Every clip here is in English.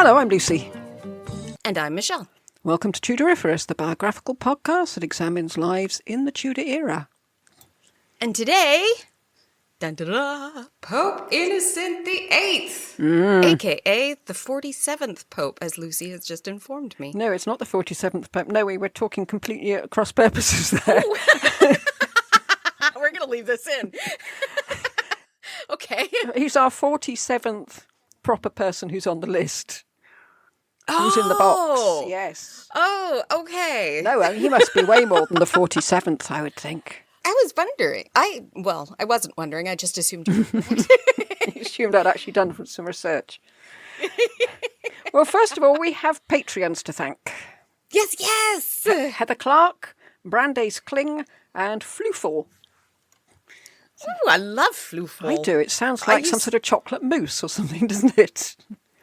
Hello, I'm Lucy. And I'm Michelle. Welcome to Tudoriferous, the biographical podcast that examines lives in the Tudor era. And today, Pope Innocent VIII, a.k.a. the 47th Pope, as Lucy has just informed me. No, it's not the 47th Pope. No, we were talking completely at cross purposes there. We're going to leave this in. Okay. He's our 47th proper person who's on the list. Who's in the box, yes. Oh, okay. No, he must be way more than the 47th, I would think. I was wondering. I wasn't wondering. I just assumed you were right. I assumed I'd actually done some research. Well, first of all, we have Patreons to thank. Yes! Heather Clark, Brandeis Kling, and Floofle. Ooh, I love Floofle. I do. It sounds like some sort of chocolate mousse or something, doesn't it?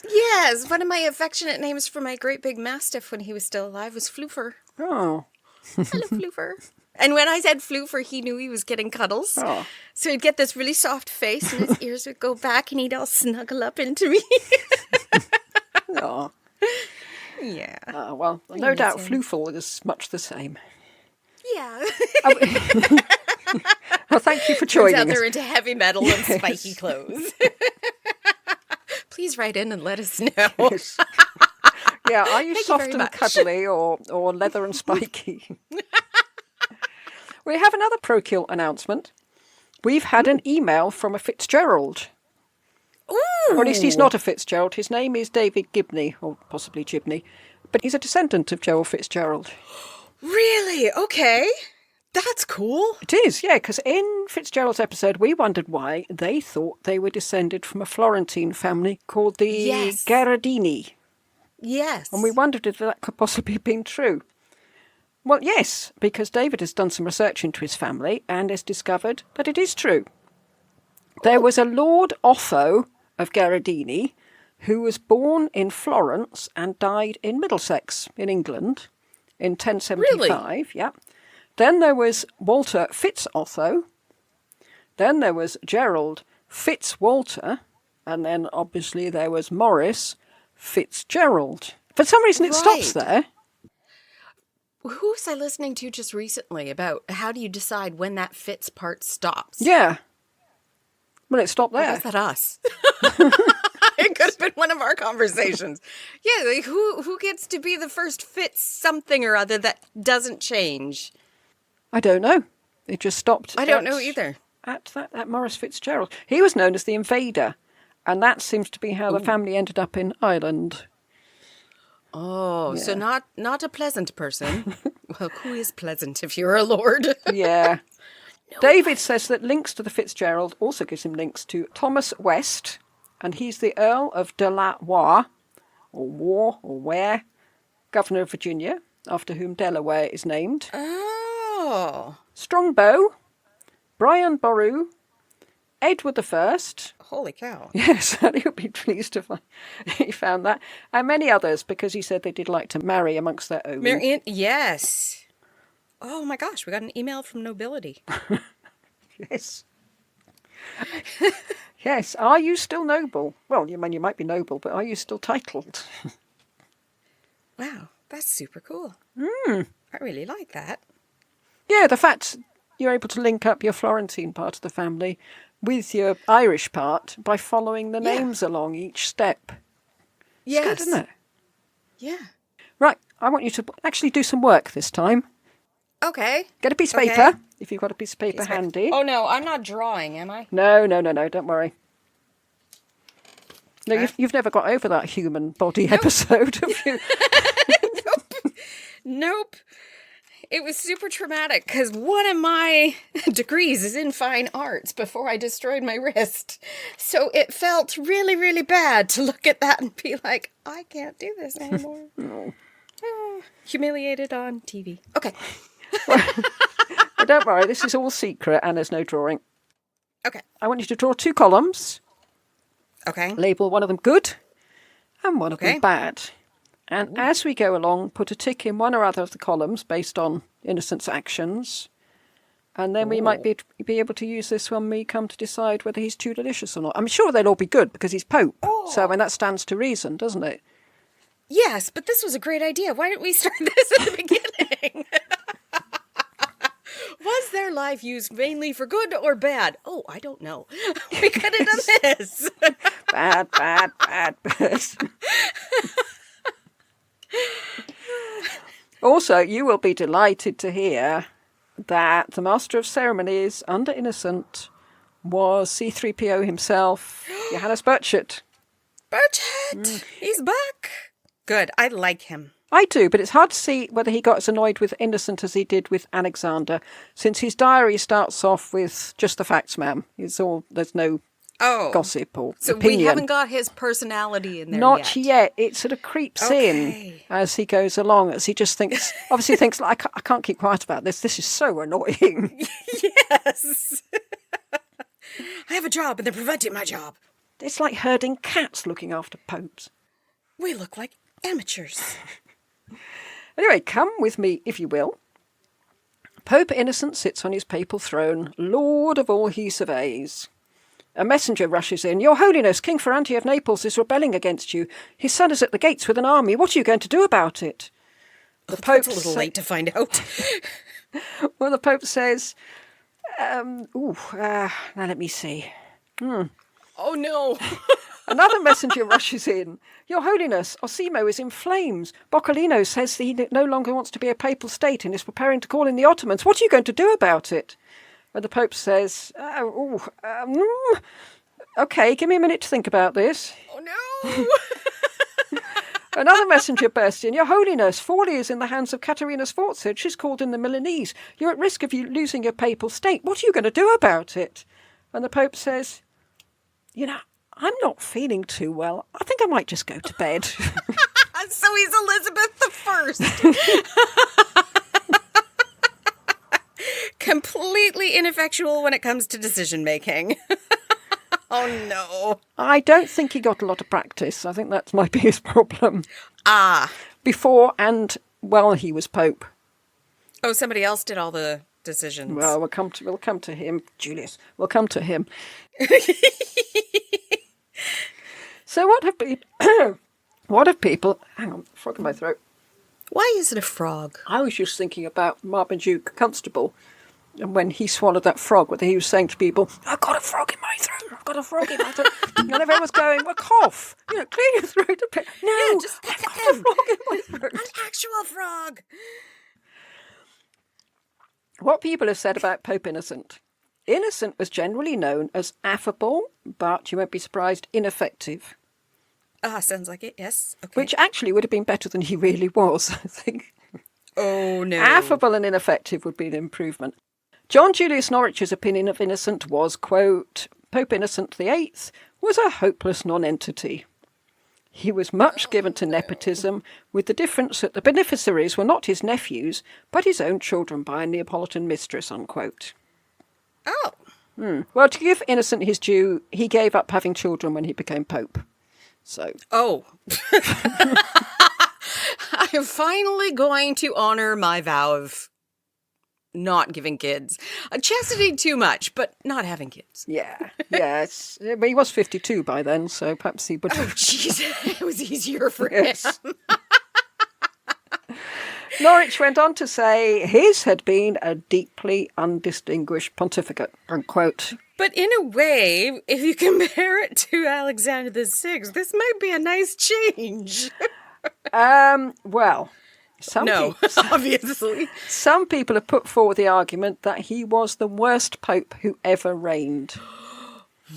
Yes, one of my affectionate names for my great big mastiff when he was still alive was Floofer. Oh. Hello, Floofer. And when I said Floofer, he knew he was getting cuddles. Oh. So he'd get this really soft face and his ears would go back and he'd all snuggle up into me. Oh. Yeah. Well, no doubt Floofle is much the same. Yeah. Well, thank you for joining us. Turns out they're into heavy metal and spiky clothes. Please write in and let us know. Yes. Yeah, are you Thank soft you very and much. cuddly or leather and spiky? We have another parochial announcement. We've had an email from a Fitzgerald. Ooh. Or at least he's not a Fitzgerald. His name is David Gibney, or possibly Gibney. But he's a descendant of Gerald Fitzgerald. Really? Okay. That's cool. It is, yeah, because in Fitzgerald's episode, we wondered why they thought they were descended from a Florentine family called the Gherardini. Yes. And we wondered if that could possibly have been true. Well, yes, because David has done some research into his family and has discovered that it is true. There was a Lord Otho of Gherardini who was born in Florence and died in Middlesex in England in 1075. Really? Yeah. Then there was Walter Fitz-Otho. Then there was Gerald Fitz-Walter. And then obviously there was Maurice Fitzgerald. For some reason it stops there. Who was I listening to just recently about how do you decide when that Fitz part stops? Yeah. Well, it stopped Or there. was that us? It could have been one of our conversations. Yeah, like who gets to be the first Fitz something or other that doesn't change? I don't know. It just stopped. I don't know either. At Maurice Fitzgerald. He was known as the Invader. And that seems to be how the family ended up in Ireland. Oh, Yeah. so not a pleasant person. Well, who is pleasant if you're a lord? Yeah. No. David says that links to the Fitzgerald also gives him links to Thomas West, and he's the Earl of De La Warre, or Ware, Governor of Virginia, after whom Delaware is named. Oh. Strongbow, Brian Boru, Edward I. Holy cow. Yes, and he'll be pleased to find he found that. And many others, because he said they did like to marry amongst their own. Yes. Oh my gosh, we got an email from nobility. Yes. Yes. Are you still noble? Well, you might be noble, but are you still titled? Wow, that's super cool. I really like that. Yeah, the fact you're able to link up your Florentine part of the family with your Irish part by following the names along each step. Yes. It's good, isn't it? Yeah. Right, I want you to actually do some work this time. Okay. Get a piece of paper, if you've got a piece of paper handy. Oh no, I'm not drawing, am I? No, don't worry. No, you've never got over that human body episode, have you? Nope. It was super traumatic because one of my degrees is in fine arts before I destroyed my wrist. So it felt really, really bad to look at that and be like, I can't do this anymore. No. Humiliated on TV. Okay. But don't worry, this is all secret and there's no drawing. Okay. I want you to draw 2 columns. Okay. Label one of them good and one of Okay. them bad. And as we go along, put a tick in one or other of the columns based on Innocent's actions. And then we might be able to use this when we come to decide whether he's too delicious or not. I'm sure they'll all be good because he's Pope. So, I mean, that stands to reason, doesn't it? Yes, but this was a great idea. Why didn't we start this at the beginning? Was their life used mainly for good or bad? Oh, I don't know. We could have done this. Bad, bad, bad, bad. Also, you will be delighted to hear that the Master of Ceremonies under Innocent was C-3PO himself, Johannes Burchett. Burchett! He's back. Good. I like him. I do, but it's hard to see whether he got as annoyed with Innocent as he did with Alexander, since his diary starts off with just the facts, ma'am. There's no gossip or opinion. We haven't got his personality in there Not yet. It sort of creeps in Okay. as he goes along, as he just obviously thinks, like, I can't keep quiet about this. This is so annoying. Yes. I have a job and they're preventing my job. It's like herding cats looking after popes. We look like amateurs. Anyway, come with me, if you will. Pope Innocent sits on his papal throne, lord of all he surveys. A messenger rushes in. Your Holiness, King Ferrante of Naples is rebelling against you. His son is at the gates with an army. What are you going to do about it? The Pope. It's a little late to find out. Well, the Pope says, now let me see. Oh, no. Another messenger rushes in. Your Holiness, Osimo is in flames. Boccolino says that he no longer wants to be a papal state and is preparing to call in the Ottomans. What are you going to do about it? And the Pope says, okay, give me a minute to think about this. Oh, no. Another messenger bursts in. Your Holiness, Forli is in the hands of Caterina Sforza. She's called in the Milanese. You're at risk of you losing your papal state. What are you going to do about it? And the Pope says, I'm not feeling too well. I think I might just go to bed. So he's Elizabeth I. Completely ineffectual when it comes to decision making. Oh, no. I don't think he got a lot of practice. I think that might be his problem. Ah. Before and while he was Pope. Oh, somebody else did all the decisions. Well, we'll come to him, Julius. We'll come to him. So what have people... Hang on, frog in my throat. Why is it a frog? I was just thinking about Marmaduke Constable, and when he swallowed that frog, what he was saying to people, I've got a frog in my throat, I've got a frog in my throat. And everyone was going, well, cough, clear your throat a bit. No, just I've got a frog in my throat. An actual frog. What people have said about Pope Innocent. Innocent was generally known as affable, but you won't be surprised, ineffective. Sounds like it, yes. Okay. Which actually would have been better than he really was, I think. Oh, no. Affable and ineffective would be an improvement. John Julius Norwich's opinion of Innocent was, quote, Pope Innocent VIII was a hopeless nonentity. He was much given to nepotism, with the difference that the beneficiaries were not his nephews, but his own children by a Neapolitan mistress, unquote. Oh. Well, to give Innocent his due, he gave up having children when he became Pope. So. Oh. I'm finally going to honor my vow of not giving kids. Chastity too much, but not having kids. Yeah, yes. But he was 52 by then, so perhaps he would... Oh, jeez. It was easier for Yes. him. Norwich went on to say his had been a deeply undistinguished pontificate, unquote. But in a way, if you compare it to Alexander VI, this might be a nice change. Well, obviously. Some people have put forward the argument that he was the worst pope who ever reigned.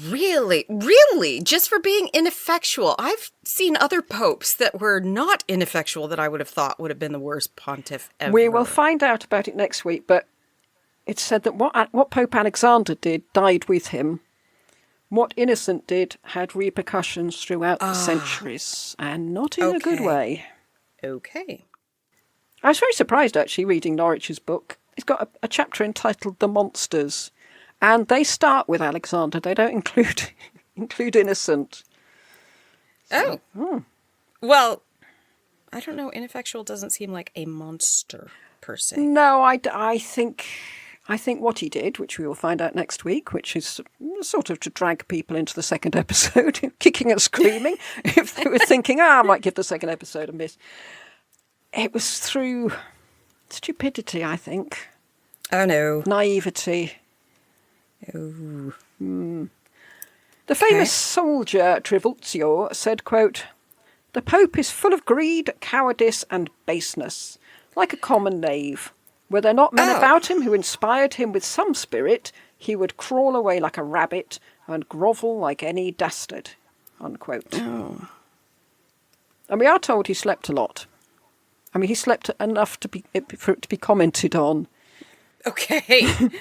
Really? Really? Just for being ineffectual? I've seen other popes that were not ineffectual that I would have thought would have been the worst pontiff ever. We will find out about it next week, but it's said that what Pope Alexander did died with him. What Innocent did had repercussions throughout the centuries, and not in a good way. Okay. I was very surprised, actually, reading Norwich's book. He's got a chapter entitled The Monsters, and they start with Alexander. They don't include Innocent. So, Well, I don't know. Ineffectual doesn't seem like a monster, per se. No, I think I think what he did, which we will find out next week, which is sort of to drag people into the second episode, kicking and screaming, if they were thinking, I might give the second episode a miss. It was through stupidity, I think. Oh, no. Naivety. Oh. The famous soldier Trivulzio said, quote, "The Pope is full of greed, cowardice and baseness, like a common knave. Were there not men about him who inspired him with some spirit, he would crawl away like a rabbit and grovel like any dastard." Unquote. Oh. And we are told he slept a lot. I mean, he slept enough for it to be commented on. Okay.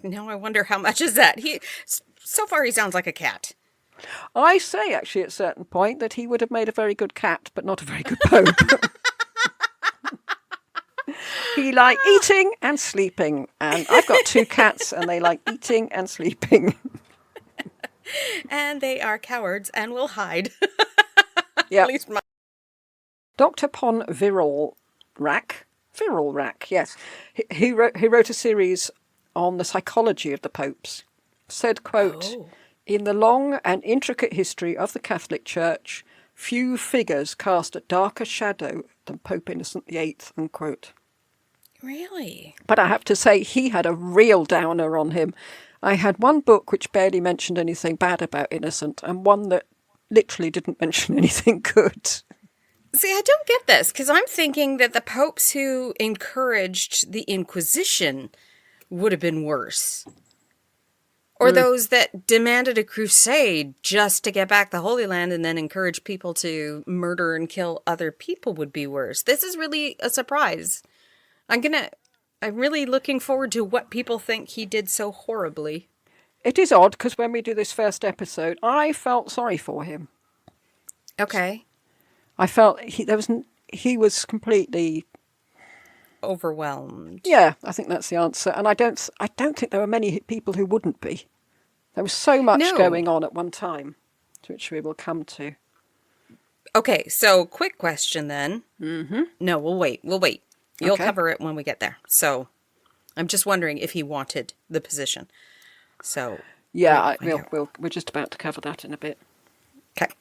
Now I wonder how much is that. So far he sounds like a cat. I say, actually, at a certain point, that he would have made a very good cat, but not a very good pope. He liked eating and sleeping, and I've got 2 cats, and they like eating and sleeping. And they are cowards and will hide. Yeah. At least Dr. Pon Viralrak, yes, he wrote a series on the psychology of the popes. Said, quote, "In the long and intricate history of the Catholic Church, few figures cast a darker shadow than Pope Innocent VIII," unquote. Really? But I have to say, he had a real downer on him. I had one book which barely mentioned anything bad about Innocent, and one that literally didn't mention anything good. See, I don't get this, because I'm thinking that the popes who encouraged the Inquisition would have been worse. Or those that demanded a crusade just to get back the Holy Land and then encourage people to murder and kill other people would be worse. This is really a surprise. I'm really looking forward to what people think he did so horribly. It is odd, because when we do this first episode, I felt sorry for him. Okay. I felt he was completely Overwhelmed. Yeah, I think that's the answer. And I don't think there were many people who wouldn't be. There was so much going on at one time, to which we will come to. Okay, so quick question then. Mm-hmm. No, we'll wait. You'll cover it when we get there. So I'm just wondering if he wanted the position. So yeah, we're just about to cover that in a bit. Okay.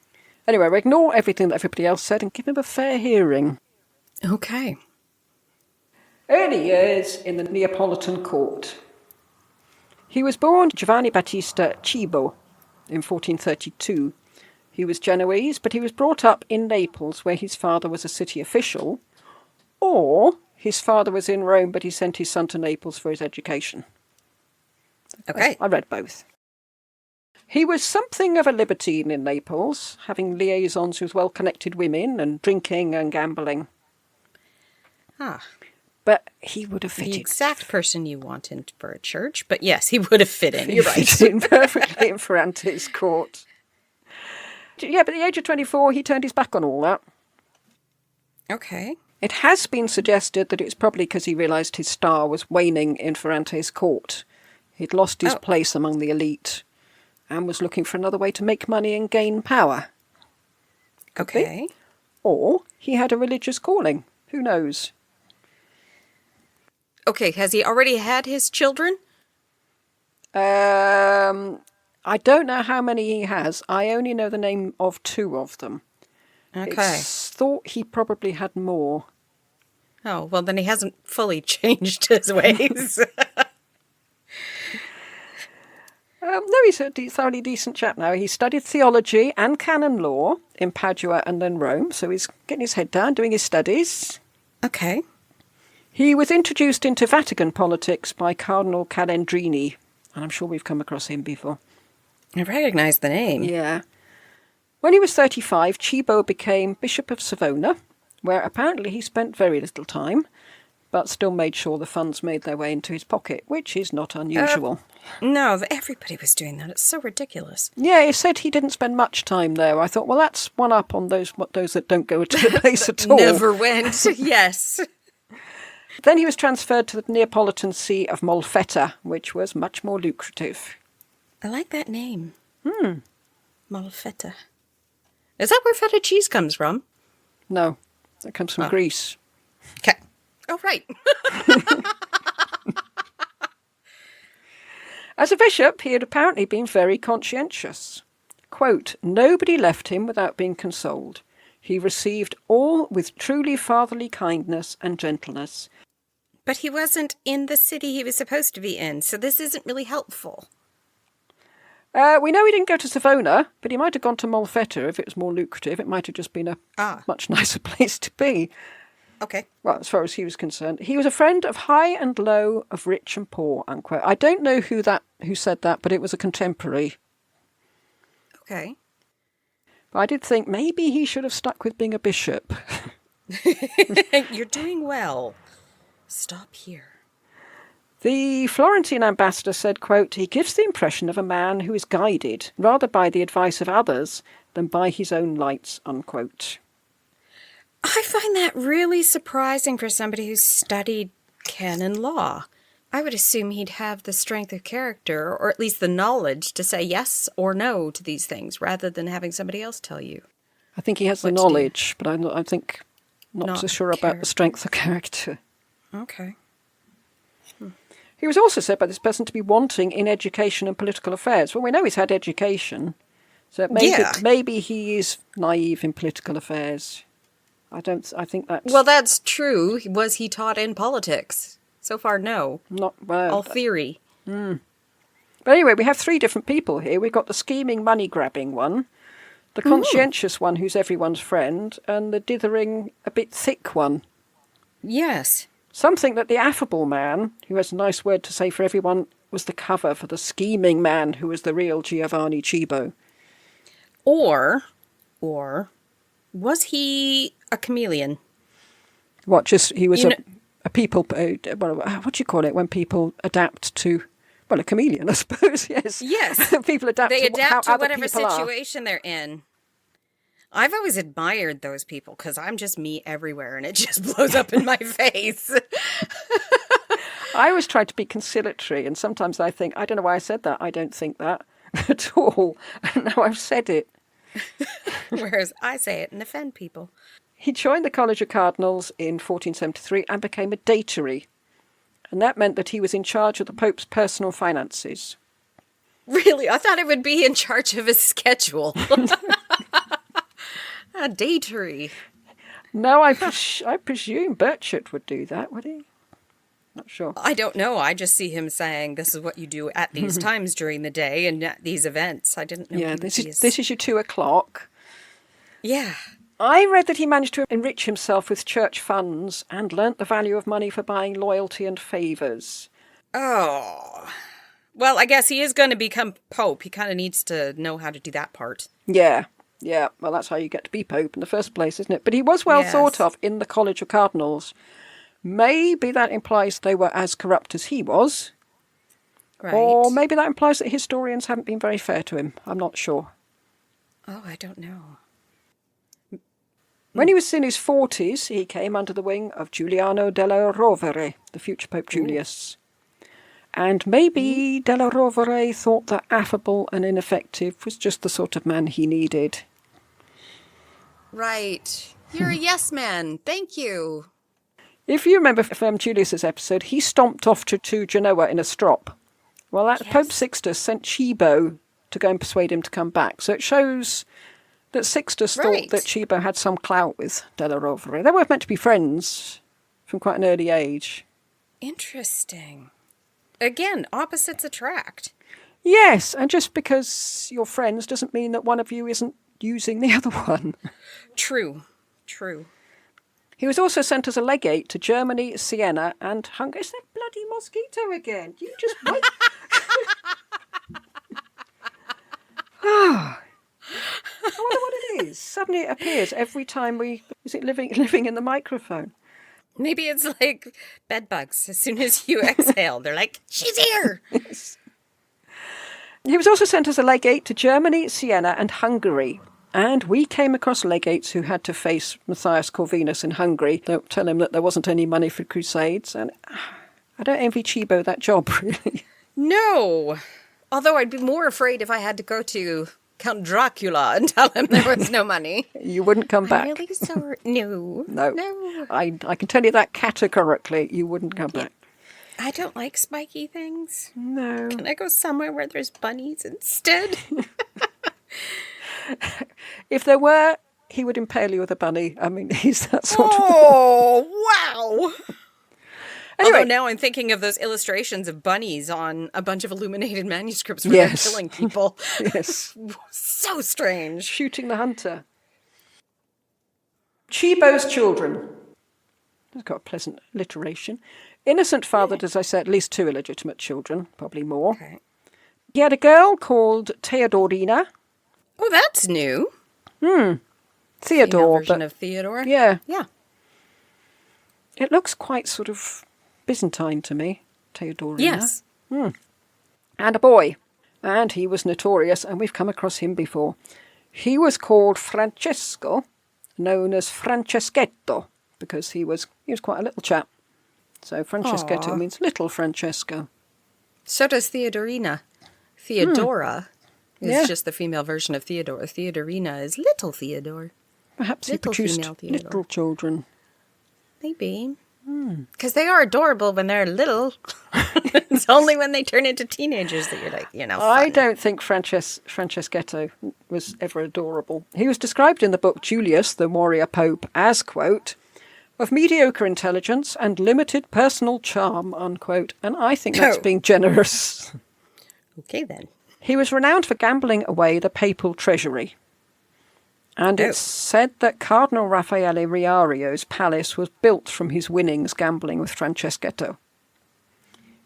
Anyway, we ignore everything that everybody else said and give him a fair hearing. Okay. Early years in the Neapolitan court. He was born Giovanni Battista Cibo in 1432. He was Genoese, but he was brought up in Naples, where his father was a city official, or his father was in Rome, but he sent his son to Naples for his education. Okay. I read both. He was something of a libertine in Naples, having liaisons with well-connected women and drinking and gambling. Ah. But he would have fitted. The exact person you want in for a church, but yes, he would have fit in. You're right. Fit in perfectly in Ferrante's court. Yeah, but at the age of 24, he turned his back on all that. Okay. It has been suggested that it's probably because he realised his star was waning in Ferrante's court. He'd lost his place among the elite and was looking for another way to make money and gain power. Okay. Or he had a religious calling. Who knows? Okay, has he already had his children? I don't know how many he has. I only know the name of 2 of them. Okay. It's thought he probably had more. Oh, well, then he hasn't fully changed his ways. No, he's a thoroughly decent chap now. He studied theology and canon law in Padua and then Rome, so he's getting his head down, doing his studies. Okay. He was introduced into Vatican politics by Cardinal Calendrini, and I'm sure we've come across him before. I recognize the name. Yeah. When he was 35, Cibo became Bishop of Savona, where apparently he spent very little time, but still made sure the funds made their way into his pocket, which is not unusual. No, everybody was doing that. It's so ridiculous. Yeah, he said he didn't spend much time there. I thought, well, that's one up on those that don't go to the place at all. Never went. Yes. Then he was transferred to the Neapolitan see of Molfetta, which was much more lucrative. I like that name. Molfetta. Is that where feta cheese comes from? No, that comes from Greece. Okay. Oh, right. As a bishop, he had apparently been very conscientious. Quote, nobody left him without being consoled. He received all with truly fatherly kindness and gentleness. But he wasn't in the city he was supposed to be in, so this isn't really helpful. We know he didn't go to Savona, but he might have gone to Molfetta if it was more lucrative. It might have just been a much nicer place to be. Okay. Well, as far as he was concerned. He was a friend of high and low, of rich and poor, unquote. I don't know who said that, but it was a contemporary. Okay. But I did think maybe he should have stuck with being a bishop. You're doing well. Stop here. The Florentine ambassador said, quote, he gives the impression of a man who is guided rather by the advice of others than by his own lights, unquote. I find that really surprising for somebody who's studied canon law. I would assume he'd have the strength of character, or at least the knowledge, to say yes or no to these things, rather than having somebody else tell you. I think he has the knowledge, but I think not so sure about the strength of character. Okay. He was also said by this person to be wanting in education and political affairs. Well, we know he's had education, so maybe he is naive in political affairs. I think that's... Well, that's true. Was he taught in politics? So far, no. Not well. All theory. But anyway, we have three different people here. We've got the scheming, money-grabbing one, the conscientious one who's everyone's friend, and the dithering, a bit thick one. Yes. Some think that the affable man, who has a nice word to say for everyone, was the cover for the scheming man who was the real Giovanni Cibo. Or was he a chameleon? What, just he was a people... what do you call it when people adapt to... Well, a chameleon, I suppose, yes. Yes. People adapt they to adapt how to other whatever people situation they're in. I've always admired those people because I'm just me everywhere and it just blows up in my face. I always try to be conciliatory, and sometimes I think, I don't know why I said that. I don't think that at all. And now I've said it. Whereas I say it and offend people. He joined the College of Cardinals in 1473 and became a datary. And that meant that he was in charge of the Pope's personal finances. Really? I thought it would be in charge of his schedule. A datary. No, I presume Burchett would do that, would he? Not sure. I don't know. I just see him saying this is what you do at these times during the day and at these events. I didn't know. Yeah, this is your 2:00. Yeah. I read that he managed to enrich himself with church funds and learnt the value of money for buying loyalty and favours. Oh. Well, I guess he is going to become Pope. He kind of needs to know how to do that part. Yeah. Yeah, well, that's how you get to be Pope in the first place, isn't it? But he was well thought of in the College of Cardinals. Maybe that implies they were as corrupt as he was. Right. Or maybe that implies that historians haven't been very fair to him. I'm not sure. Oh, I don't know. When he was in his 40s, he came under the wing of Giuliano della Rovere, the future Pope Julius. And maybe Della Rovere thought that affable and ineffective was just the sort of man he needed. Right. You're a yes man. Thank you. If you remember from Julius's episode, he stomped off to Genoa in a strop. Well, Pope Sixtus sent Cibo to go and persuade him to come back. So it shows that Sixtus thought that Cibo had some clout with Della Rovere. They were meant to be friends from quite an early age. Interesting. Again, opposites attract. Yes, and just because you're friends doesn't mean that one of you isn't using the other one. True. He was also sent as a legate to Germany, Siena, and Hungary. It's that bloody mosquito again. You just wait. I wonder what it is. Suddenly it appears every time is it living in the microphone? Maybe it's like bed bugs. As soon as you exhale, they're like, she's here. Yes. He was also sent as a legate to Germany, Siena, and Hungary. And we came across legates who had to face Matthias Corvinus in Hungary. Don't tell him that there wasn't any money for crusades. And I don't envy Cibo that job, really. No. Although I'd be more afraid if I had to go to Count Dracula and tell him there was no money. You wouldn't come back. I'm really sorry. No. I can tell you that categorically. You wouldn't come back. I don't like spiky things. No. Can I go somewhere where there's bunnies instead? If there were, he would impale you with a bunny. I mean, he's that sort of... Oh, wow. Anyway. Although now I'm thinking of those illustrations of bunnies on a bunch of illuminated manuscripts where they're killing people. Yes. So strange. Shooting the hunter. Chibo's children. It's got a pleasant alliteration. Innocent fathered, as I said, at least 2 illegitimate children, probably more. Okay. He had a girl called Theodorina. Oh, that's new. Theodore. Version of Theodore. Yeah. Yeah. It looks quite sort of Byzantine to me, Theodorina. Yes. And a boy. And he was notorious, and we've come across him before. He was called Francesco, known as Franceschetto, because he was quite a little chap. So Franceschetto means little Francesco. So does Theodorina. Theodora is just the female version of Theodore. Theodorina is little Theodore. Perhaps Little he produced female Theodore. little children. Maybe. Because they are adorable when they're little. It's only when they turn into teenagers that you're like, fun. I don't think Franceschetto was ever adorable. He was described in the book Julius, the warrior pope, as, quote, of mediocre intelligence and limited personal charm, unquote. And I think that's being generous. Okay, then. He was renowned for gambling away the papal treasury. And it's said that Cardinal Raffaele Riario's palace was built from his winnings gambling with Franceschetto.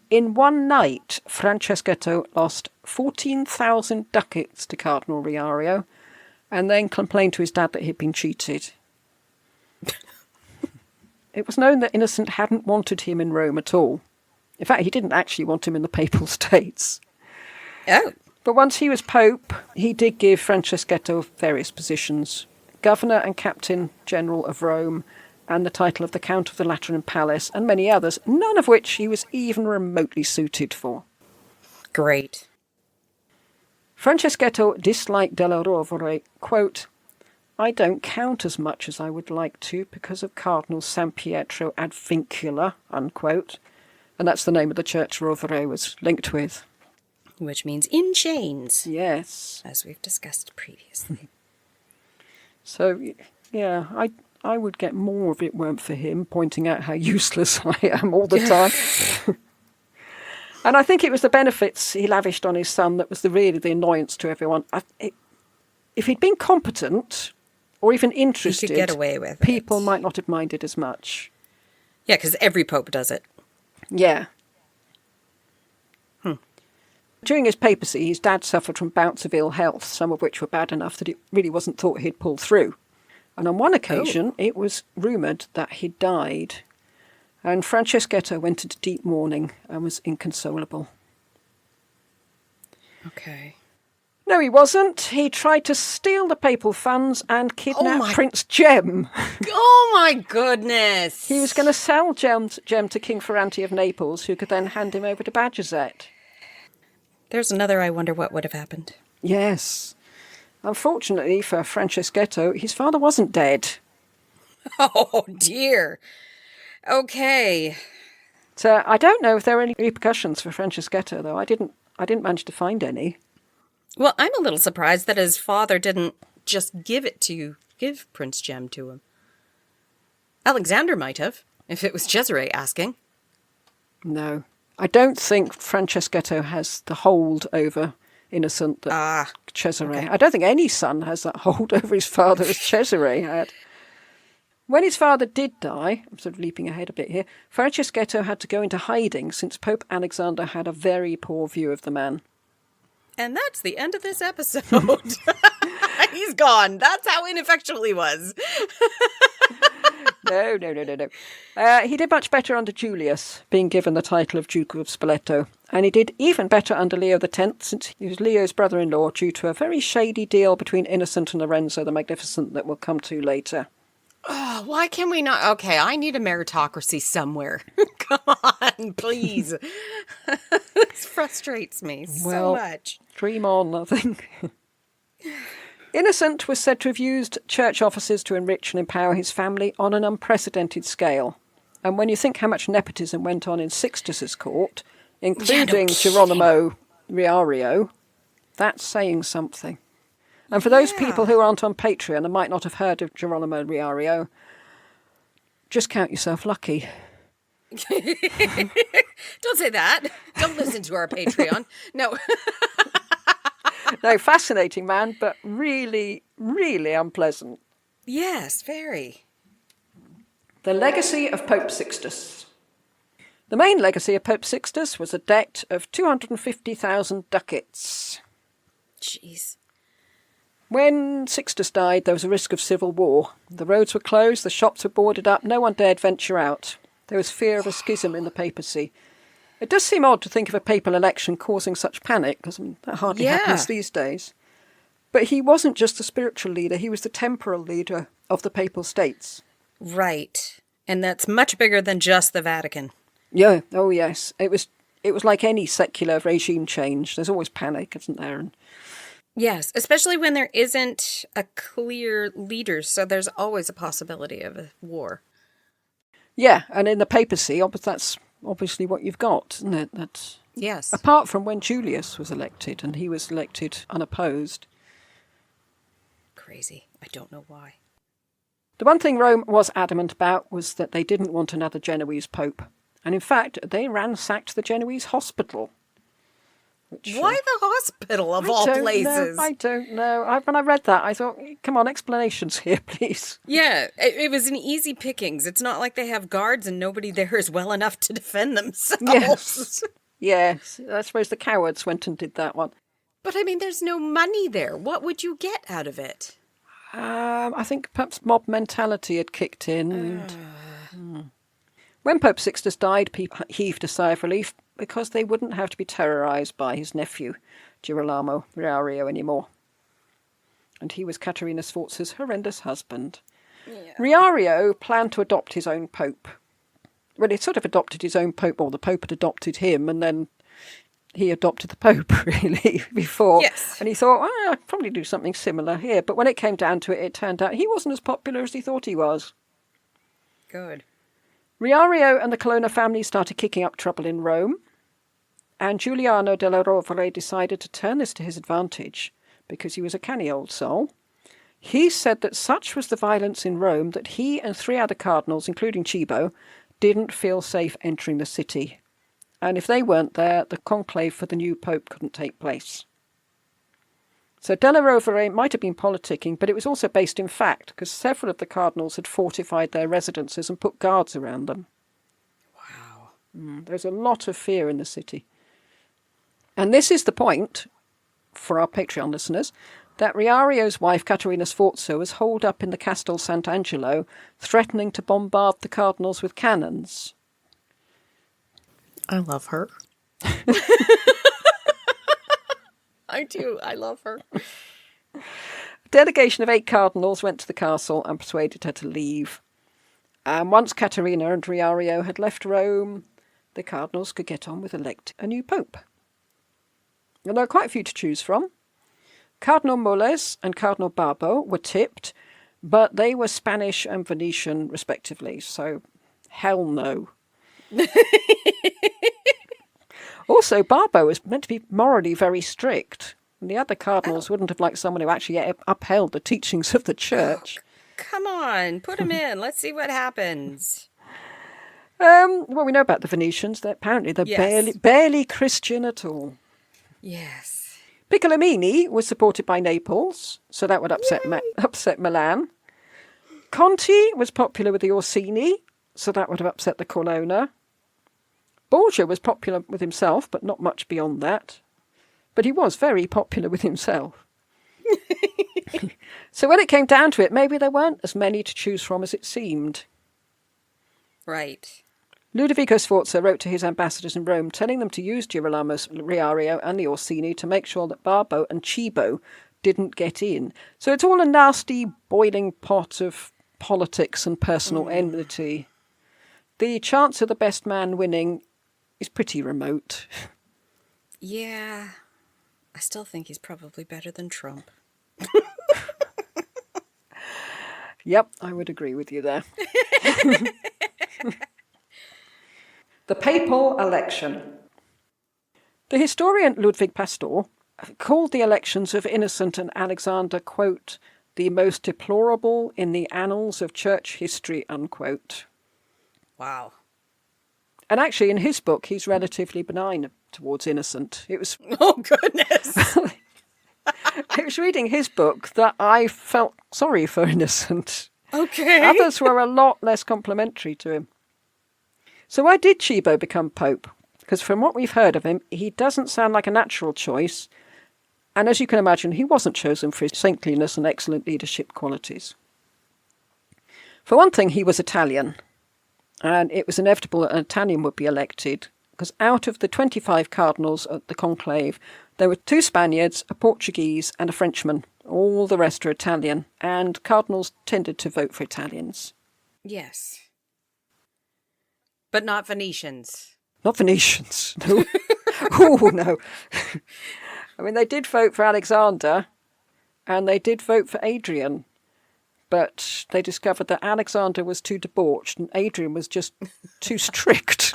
In one night, Franceschetto lost 14,000 ducats to Cardinal Riario and then complained to his dad that he'd been cheated. It was known that Innocent hadn't wanted him in Rome at all. In fact, he didn't actually want him in the Papal States. Oh. But once he was Pope, he did give Franceschetto various positions. Governor and Captain General of Rome, and the title of the Count of the Lateran Palace, and many others, none of which he was even remotely suited for. Great. Franceschetto disliked Della Rovere, quote, I don't count as much as I would like to because of Cardinal San Pietro ad Vincula, unquote. And that's the name of the church Rovere was linked with. Which means in chains. Yes. As we've discussed previously. So, yeah, I would get more if it weren't for him pointing out how useless I am all the time. And I think it was the benefits he lavished on his son that was really the annoyance to everyone. If he'd been competent or even interested, he could get away with people it. might not have minded as much. Yeah, because every pope does it. Yeah. During his papacy, his dad suffered from bouts of ill health, some of which were bad enough that it really wasn't thought he'd pull through. And on one occasion, it was rumoured that he'd died. And Franceschetto went into deep mourning and was inconsolable. Okay. No, he wasn't. He tried to steal the papal funds and kidnap Prince Djem. Oh, my goodness. He was going to sell Djem to King Ferrante of Naples, who could then hand him over to Bajazet. There's another I wonder what would have happened. Yes. Unfortunately for Franceschetto, his father wasn't dead. Oh, dear. Okay. So I don't know if there are any repercussions for Franceschetto, though. I didn't manage to find any. Well, I'm a little surprised that his father didn't just give Prince Djem to him. Alexander might have, if it was Cesare asking. No. I don't think Franceschetto has the hold over Innocent that Cesare. Okay. I don't think any son has that hold over his father as Cesare had. When his father did die, I'm sort of leaping ahead a bit here, Franceschetto had to go into hiding since Pope Alexander had a very poor view of the man. And that's the end of this episode. He's gone. That's how ineffectual he was. No. He did much better under Julius, being given the title of Duke of Spoleto. And he did even better under Leo X, since he was Leo's brother-in-law, due to a very shady deal between Innocent and Lorenzo the Magnificent that we'll come to later. Oh, why can we not? Okay, I need a meritocracy somewhere. Come on, please. This frustrates me so much. Dream on, I think. Innocent was said to have used church offices to enrich and empower his family on an unprecedented scale. And when you think how much nepotism went on in Sixtus's court, including kidding. Girolamo Riario, that's saying something. And for those people who aren't on Patreon and might not have heard of Girolamo Riario, just count yourself lucky. Don't say that. Don't listen to our Patreon. No. No, fascinating man, but really, really unpleasant. Yes, very. The legacy of Pope Sixtus. The main legacy of Pope Sixtus was a debt of 250,000 ducats. Jeez. When Sixtus died, there was a risk of civil war. The roads were closed, the shops were boarded up, no one dared venture out. There was fear of a schism in the papacy. It does seem odd to think of a papal election causing such panic, because that hardly happens these days. But he wasn't just the spiritual leader, he was the temporal leader of the papal states. Right. And that's much bigger than just the Vatican. Yeah, oh yes. It was like any secular regime change. There's always panic, isn't there? And Yes, especially when there isn't a clear leader, so there's always a possibility of a war. yeah, and in the papacy, that's obviously what you've got, isn't it? That's Yes. apart from when Julius was elected, and he was elected unopposed. Crazy. I don't know why. The one thing Rome was adamant about was that they didn't want another Genoese pope. And in fact, they ransacked the Genoese hospital. Which, Why the hospital of all places? I don't know. When I read that, I thought, come on, explanations here, please. Yeah, it was an easy pickings. It's not like they have guards and nobody there is well enough to defend themselves. Yes. Yes, I suppose the cowards went and did that one. But I mean, there's no money there. What would you get out of it? I think perhaps mob mentality had kicked in. And, When Pope Sixtus died, people heaved a sigh of relief because they wouldn't have to be terrorised by his nephew, Girolamo Riario, anymore. And he was Caterina Sforza's horrendous husband. Yeah. Riario planned to adopt his own pope. Well, he sort of adopted his own pope, or the pope had adopted him, and then he adopted the pope, really, before. Yes. And he thought, well, I'd probably do something similar here. But when it came down to it, it turned out he wasn't as popular as he thought he was. Good. Riario and the Colonna family started kicking up trouble in Rome, and Giuliano della Rovere decided to turn this to his advantage, because he was a canny old soul. He said that such was the violence in Rome that he and 3 other cardinals, including Cibo, didn't feel safe entering the city. And if they weren't there, the conclave for the new pope couldn't take place. So Della Rovere might have been politicking, but it was also based in fact, because several of the cardinals had fortified their residences and put guards around them. Wow. There's a lot of fear in the city. And this is the point, for our Patreon listeners, that Riario's wife, Caterina Sforza, was holed up in the Castel Sant'Angelo, threatening to bombard the cardinals with cannons. I love her. I do. I love her. A delegation of 8 cardinals went to the castle and persuaded her to leave. And once Caterina and Riario had left Rome, the cardinals could get on with electing a new pope. And there are quite a few to choose from. Cardinal Moles and Cardinal Barbo were tipped, but they were Spanish and Venetian respectively, so hell no. Also, Barbo was meant to be morally very strict. And the other cardinals wouldn't have liked someone who actually upheld the teachings of the church. Come on, put him in. Let's see what happens. Well, we know about the Venetians. Apparently they're barely Christian at all. Yes. Piccolomini was supported by Naples, so that would upset Milan. Conti was popular with the Orsini, so that would have upset the Colonna. Borgia was popular with himself, but not much beyond that. But he was very popular with himself. So when it came down to it, maybe there weren't as many to choose from as it seemed. Right. Ludovico Sforza wrote to his ambassadors in Rome telling them to use Girolamo Riario and the Orsini to make sure that Barbo and Cibo didn't get in. So it's all a nasty boiling pot of politics and personal enmity. The chance of the best man winning is pretty remote. Yeah. I still think he's probably better than Trump. Yep, I would agree with you there. The papal election. The historian Ludwig Pastor called the elections of Innocent and Alexander, quote, the most deplorable in the annals of church history, unquote. Wow. And actually, in his book, he's relatively benign towards Innocent. It was Oh, goodness. I was reading his book that I felt sorry for Innocent. Okay. Others were a lot less complimentary to him. So why did Cibo become Pope? Because from what we've heard of him, he doesn't sound like a natural choice. And as you can imagine, he wasn't chosen for his saintliness and excellent leadership qualities. For one thing, he was Italian. And it was inevitable that an Italian would be elected, because out of the 25 cardinals at the conclave, there were 2 Spaniards, a Portuguese and a Frenchman. All the rest are Italian, and cardinals tended to vote for Italians. Yes. But not Venetians. Not Venetians, no. Oh, no. I mean, they did vote for Alexander, and they did vote for Adrian, but they discovered that Alexander was too debauched and Adrian was just too strict.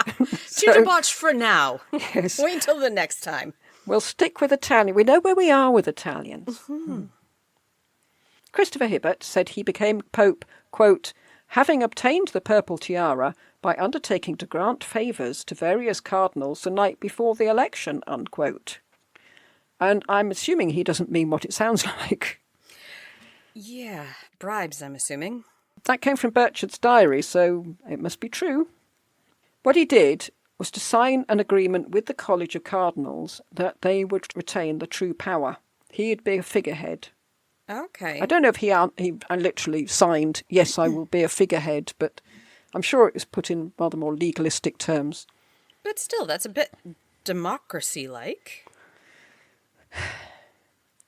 Too debauched for now. Yes. Wait until the next time. We'll stick with Italian. We know where we are with Italians. Christopher Hibbert said he became Pope, quote, having obtained the purple tiara by undertaking to grant favours to various cardinals the night before the election, unquote. And I'm assuming he doesn't mean what it sounds like. Yeah, bribes, I'm assuming. That came from Burchard's diary, so it must be true. What he did was to sign an agreement with the College of Cardinals that they would retain the true power. He'd be a figurehead. Okay. I don't know if he literally signed, yes, I will be a figurehead, but I'm sure it was put in rather more legalistic terms. But still, that's a bit democracy-like.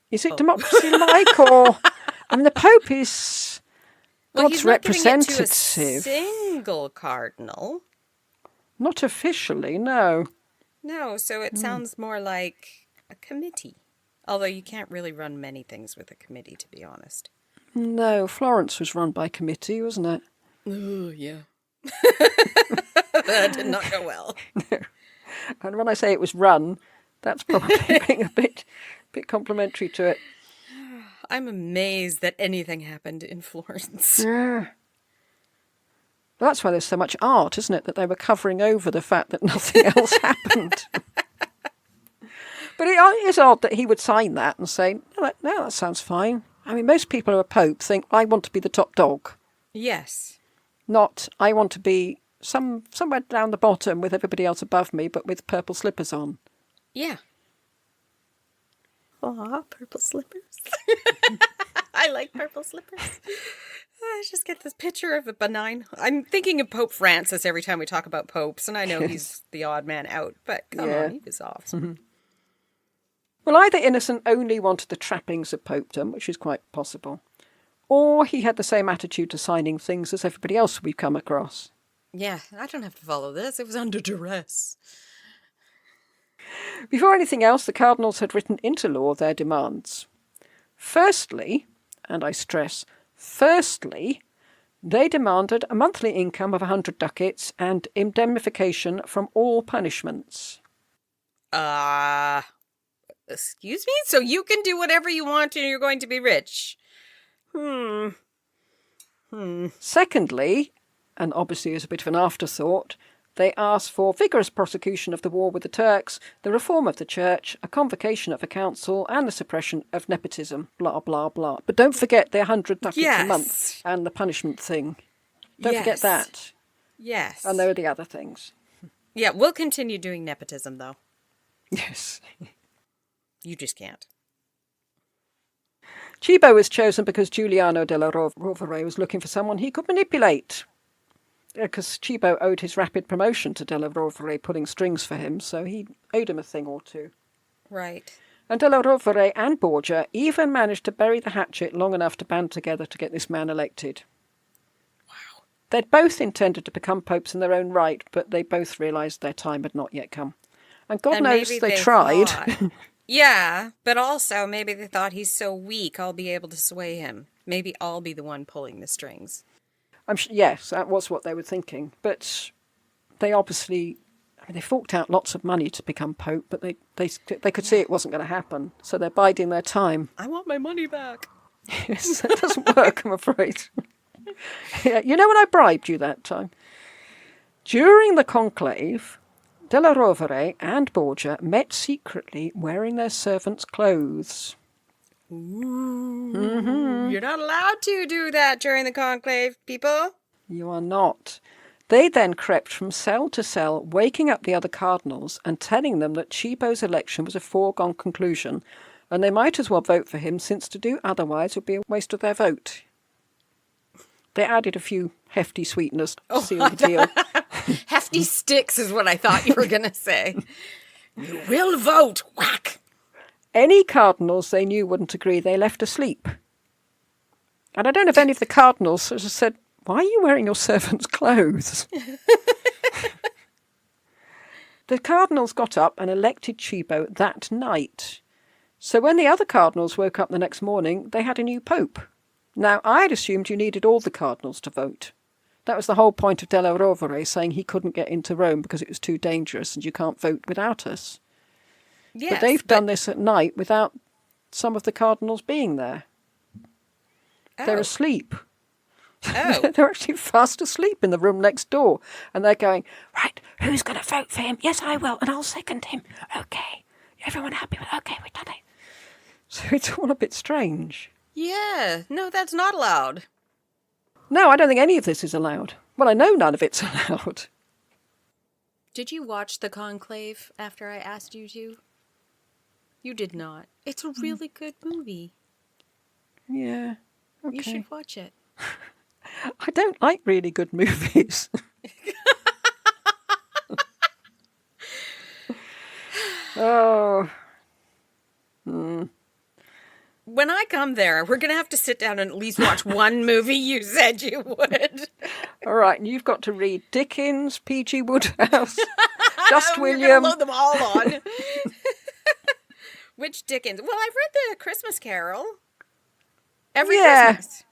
Is it democracy-like, or... I mean, the Pope is God's he's not representative. giving it to a single cardinal. Not officially, no. No, so it sounds more like a committee. Although you can't really run many things with a committee, to be honest. No, Florence was run by committee, wasn't it? Oh, yeah. That did not go well. No. And when I say it was run, that's probably being a bit complimentary to it. I'm amazed that anything happened in Florence. Yeah. Well, that's why there's so much art, isn't it? That they were covering over the fact that nothing else happened. But it is odd that he would sign that and say, no, that sounds fine. I mean, most people who are Pope think, I want to be the top dog. Yes. Not, I want to be somewhere down the bottom with everybody else above me, but with purple slippers on. Yeah. Aw, purple slippers. I like purple slippers. I just get this picture of a benign... I'm thinking of Pope Francis every time we talk about popes, and I know he's the odd man out, but come on, he was awesome. Well, either Innocent only wanted the trappings of popedom, which is quite possible, or he had the same attitude to signing things as everybody else we've come across. Yeah, I don't have to follow this. It was under duress. Before anything else, the cardinals had written into law their demands. Firstly, and I stress, firstly, they demanded a monthly income of 100 ducats and indemnification from all punishments. Excuse me? So you can do whatever you want and you're going to be rich? Secondly, and obviously as a bit of an afterthought, they asked for vigorous prosecution of the war with the Turks, the reform of the church, a convocation of a council, and the suppression of nepotism, blah, blah, blah. But don't forget their 100 ducats a month and the punishment thing. Don't forget that. Yes. And there are the other things. Yeah, we'll continue doing nepotism, though. Yes. You just can't. Cibo was chosen because Giuliano della Rovere was looking for someone he could manipulate. Because Cibo owed his rapid promotion to della Rovere pulling strings for him, so he owed him a thing or two. Right. And della Rovere and Borgia even managed to bury the hatchet long enough to band together to get this man elected. Wow. They'd both intended to become popes in their own right, but they both realised their time had not yet come. And God knows they tried. Yeah, but also maybe they thought he's so weak, I'll be able to sway him. Maybe I'll be the one pulling the strings. Yes, that was what they were thinking. But they obviously They forked out lots of money to become Pope, but they could see it wasn't going to happen, so they're biding their time. I want my money back. Yes, that doesn't work, I'm afraid. Yeah, you know when I bribed you that time? During the conclave, Della Rovere and Borgia met secretly wearing their servants' clothes. Ooh, You're not allowed to do that during the conclave, people. You are not. They then crept from cell to cell, waking up the other cardinals and telling them that Cibo's election was a foregone conclusion, and they might as well vote for him, since to do otherwise would be a waste of their vote. They added a few hefty sweeteners to seal the deal. Hefty sticks is what I thought you were going to say. You will vote. Whack. Any cardinals they knew wouldn't agree, they left asleep. And I don't know if any of the cardinals sort of said, "Why are you wearing your servants' clothes?" The cardinals got up and elected Cibo that night. So when the other cardinals woke up the next morning, they had a new pope. Now, I had assumed you needed all the cardinals to vote. That was the whole point of Della Rovere, saying he couldn't get into Rome because it was too dangerous and you can't vote without us. Yes, but they've done this at night without some of the cardinals being there. Oh. They're asleep. Oh. They're actually fast asleep in the room next door. And they're going, "Right, who's going to vote for him? Yes, I will, and I'll second him. Okay. Everyone happy with it? Okay, we've done it." So it's all a bit strange. Yeah. No, that's not allowed. No, I don't think any of this is allowed. Well, I know none of it's allowed. Did you watch The Conclave after I asked you to? You did not. It's a really good movie. Yeah. Okay. You should watch it. I don't like really good movies. Oh. When I come there, we're going to have to sit down and at least watch one movie you said you would. All right, and you've got to read Dickens, P.G. Wodehouse, Just We're William. going to load them all on. Which Dickens? Well, I've read The Christmas Carol. Every Christmas.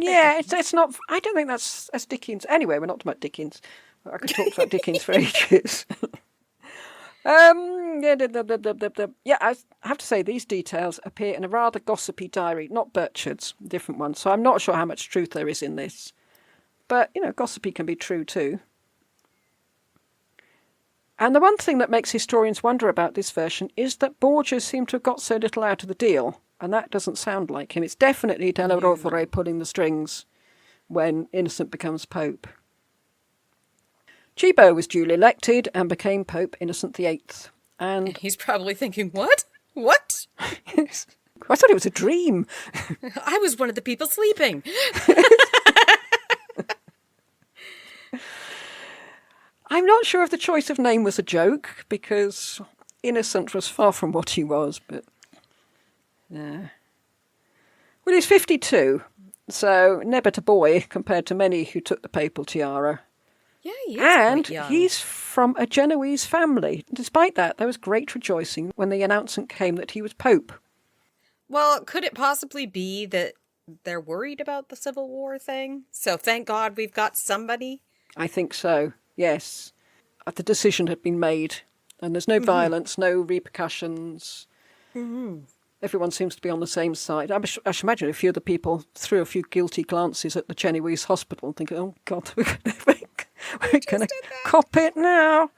Yeah, it's not. I don't think that's Dickens. Anyway, we're not talking about Dickens. I could talk about Dickens for ages. Yeah, I have to say these details appear in a rather gossipy diary, not Burchard's, a different one. So I'm not sure how much truth there is in this. But, gossipy can be true too. And the one thing that makes historians wonder about this version is that Borgia seemed to have got so little out of the deal. And that doesn't sound like him. It's definitely Della Rovere pulling the strings when Innocent becomes Pope. Cibo was duly elected and became Pope Innocent VIII. And he's probably thinking, what? What? Yes. I thought it was a dream. I was one of the people sleeping. I'm not sure if the choice of name was a joke, because Innocent was far from what he was, but... yeah. Well, he's 52, so never a boy compared to many who took the papal tiara. Yeah, he is and quite young. He's from a Genoese family. Despite that, there was great rejoicing when the announcement came that he was Pope. Well, could it possibly be that they're worried about the Civil War thing? So thank God we've got somebody. I think so, yes. The decision had been made, and there's no violence, no repercussions. Mm-hmm. Everyone seems to be on the same side. I should imagine a few of the people threw a few guilty glances at the Genoese hospital, thinking, "Oh God, we're going to cop it now."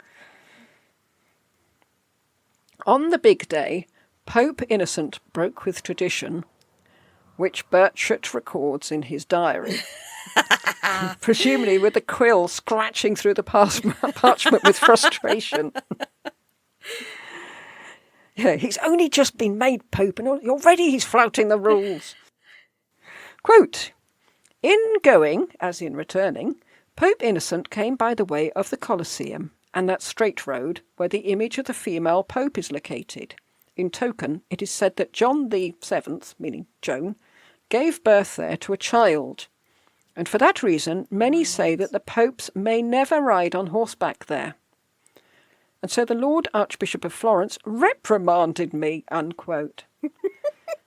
On the big day, Pope Innocent broke with tradition, which Burchard records in his diary, presumably with the quill scratching through the parchment with frustration. Yeah, he's only just been made Pope and already he's flouting the rules. Quote, "In going, as in returning, Pope Innocent came by the way of the Colosseum and that straight road where the image of the female Pope is located. In token, it is said that John the Seventh, meaning Joan, gave birth there to a child. And for that reason, many say that the popes may never ride on horseback there. And so the Lord Archbishop of Florence reprimanded me," unquote.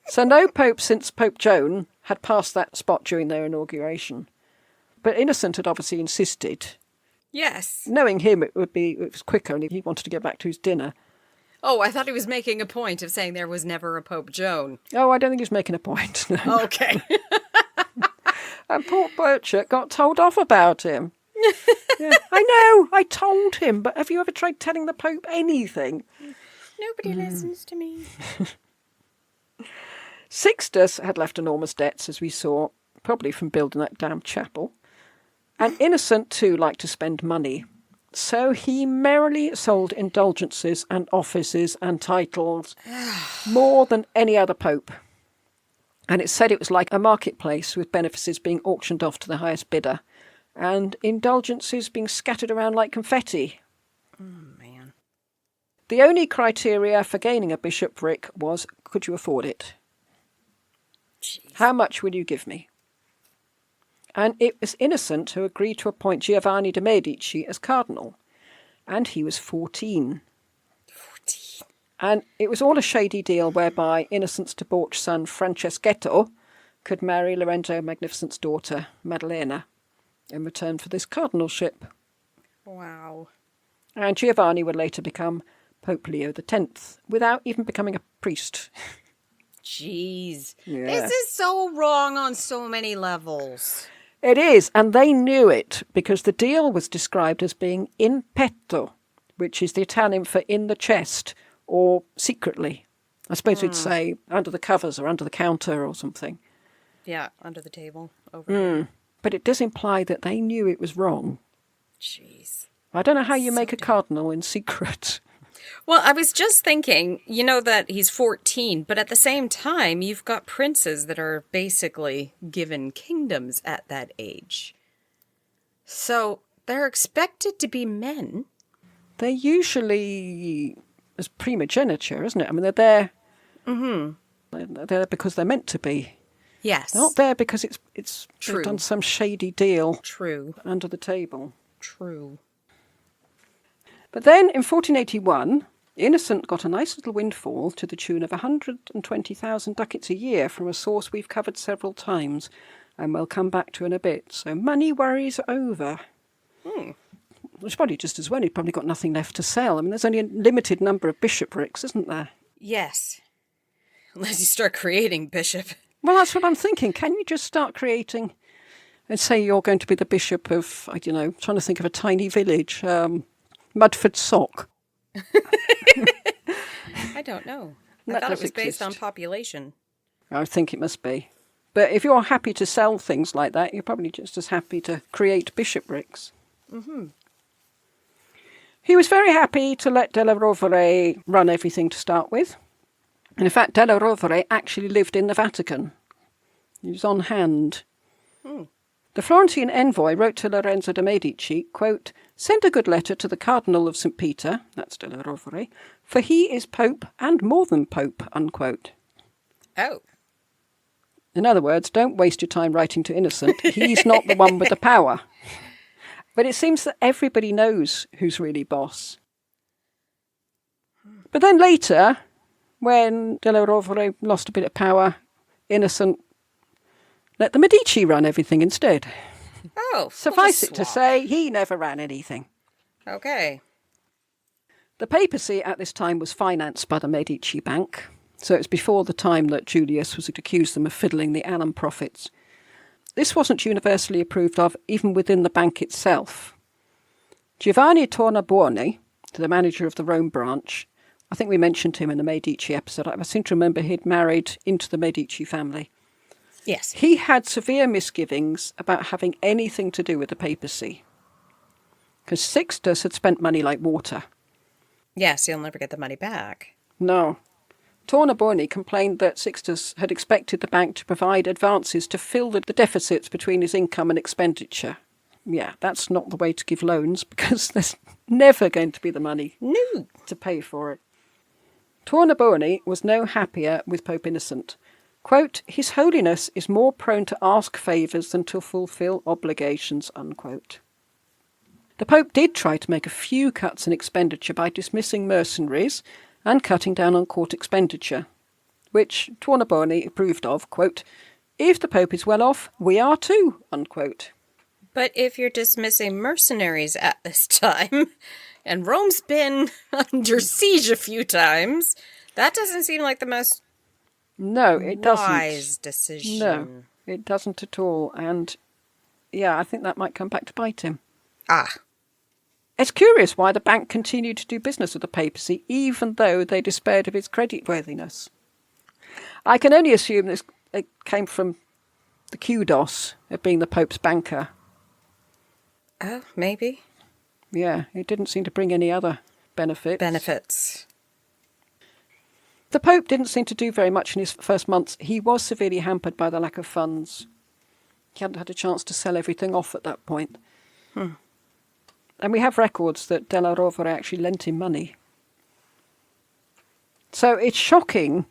So no pope since Pope Joan had passed that spot during their inauguration. But Innocent had obviously insisted. Yes. Knowing him, it was quicker and he wanted to get back to his dinner. Oh, I thought he was making a point of saying there was never a Pope Joan. Oh, I don't think he was making a point. No. Okay. And poor Burchett got told off about him. Yeah, I know, I told him, but have you ever tried telling the Pope anything? Nobody listens to me. Sixtus had left enormous debts, as we saw, probably from building that damn chapel. And Innocent, too, liked to spend money. So he merrily sold indulgences and offices and titles more than any other pope. And it said it was like a marketplace with benefices being auctioned off to the highest bidder and indulgences being scattered around like confetti. Oh, man. The only criteria for gaining a bishopric was, could you afford it? Jeez. How much will you give me? And it was Innocent who agreed to appoint Giovanni de' Medici as cardinal. And he was 14. 14. And it was all a shady deal whereby Innocent's debauched son Franceschetto could marry Lorenzo Magnificent's daughter Maddalena in return for this cardinalship. Wow. And Giovanni would later become Pope Leo X without even becoming a priest. Jeez. Yeah. This is so wrong on so many levels. It is, and they knew it because the deal was described as being in petto, which is the Italian for in the chest or secretly. I suppose we'd say under the covers or under the counter or something. Yeah, under the table. Over here. But it does imply that they knew it was wrong. Jeez. I don't know how you make a cardinal in secret. Well, I was just thinking, you know, that he's 14, but at the same time, you've got princes that are basically given kingdoms at that age. So they're expected to be men. They're usually as primogeniture, isn't it? I mean, they're there. They're there because they're meant to be. Yes. They're not there because it's True. they've done some shady deal True. under the table. True. But then in 1481, Innocent got a nice little windfall to the tune of 120,000 ducats a year from a source we've covered several times, and we'll come back to in a bit. So money worries are over. It's probably just as well. He'd probably got nothing left to sell. I mean, there's only a limited number of bishoprics, isn't there? Yes. Unless you start creating bishop. Well, that's what I'm thinking. Can you just start creating, and say you're going to be the bishop of, I don't know, trying to think of a tiny village, Mudford Sock. I don't know. I That thought it does was based on exist. population. I think it must be. But if you're happy to sell things like that, you're probably just as happy to create bishoprics. He was very happy to let Della Rovere run everything to start with. And in fact, Della Rovere actually lived in the Vatican. He was on hand. The Florentine envoy wrote to Lorenzo de' Medici, quote, "Send a good letter to the Cardinal of St. Peter," that's Della Rovere, "for he is Pope and more than Pope," unquote. Oh. In other words, don't waste your time writing to Innocent. He's not the one with the power. But it seems that everybody knows who's really boss. But then later, when Della Rovere lost a bit of power, Innocent let the Medici run everything instead. Oh. Suffice it to say, he never ran anything. Okay. The papacy at this time was financed by the Medici Bank, so it's before the time that Julius was accused them of fiddling the alum profits. This wasn't universally approved of, even within the bank itself. Giovanni Tornabuoni, the manager of the Rome branch, I think we mentioned him in the Medici episode. I seem to remember he'd married into the Medici family. Yes. He had severe misgivings about having anything to do with the papacy, because Sixtus had spent money like water. Yes, you'll never get the money back. No. Tornabuoni complained that Sixtus had expected the bank to provide advances to fill the deficits between his income and expenditure. Yeah, that's not the way to give loans, because there's never going to be the money to pay for it. Tornabuoni was no happier with Pope Innocent. Quote, "His Holiness is more prone to ask favours than to fulfil obligations," unquote. The Pope did try to make a few cuts in expenditure by dismissing mercenaries and cutting down on court expenditure, which Tornabuoni approved of, quote, "If the Pope is well off, we are too," unquote. But if you're dismissing mercenaries at this time, and Rome's been under siege a few times, that doesn't seem like the most No, it doesn't. wise decision. No, it doesn't at all. And yeah, I think that might come back to bite him. Ah. It's curious why the bank continued to do business with the papacy, even though they despaired of its creditworthiness. I can only assume it came from the kudos of being the Pope's banker. Oh, maybe. Yeah, it didn't seem to bring any other benefits. The Pope didn't seem to do very much in his first months. He was severely hampered by the lack of funds. He hadn't had a chance to sell everything off at that point. And we have records that Della Rovere actually lent him money. So it's shocking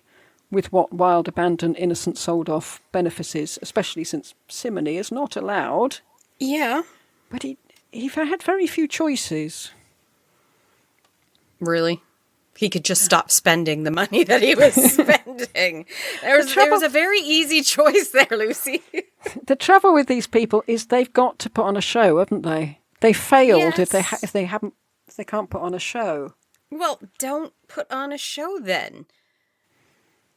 with what wild, abandoned, innocent, sold-off benefices, especially since simony is not allowed. Yeah. But he had very few choices. Really? He could just stop spending the money that he was spending. There was a very easy choice there, Lucy. The trouble with these people is they've got to put on a show, haven't they? They failed if they can't put on a show. Well, don't put on a show then.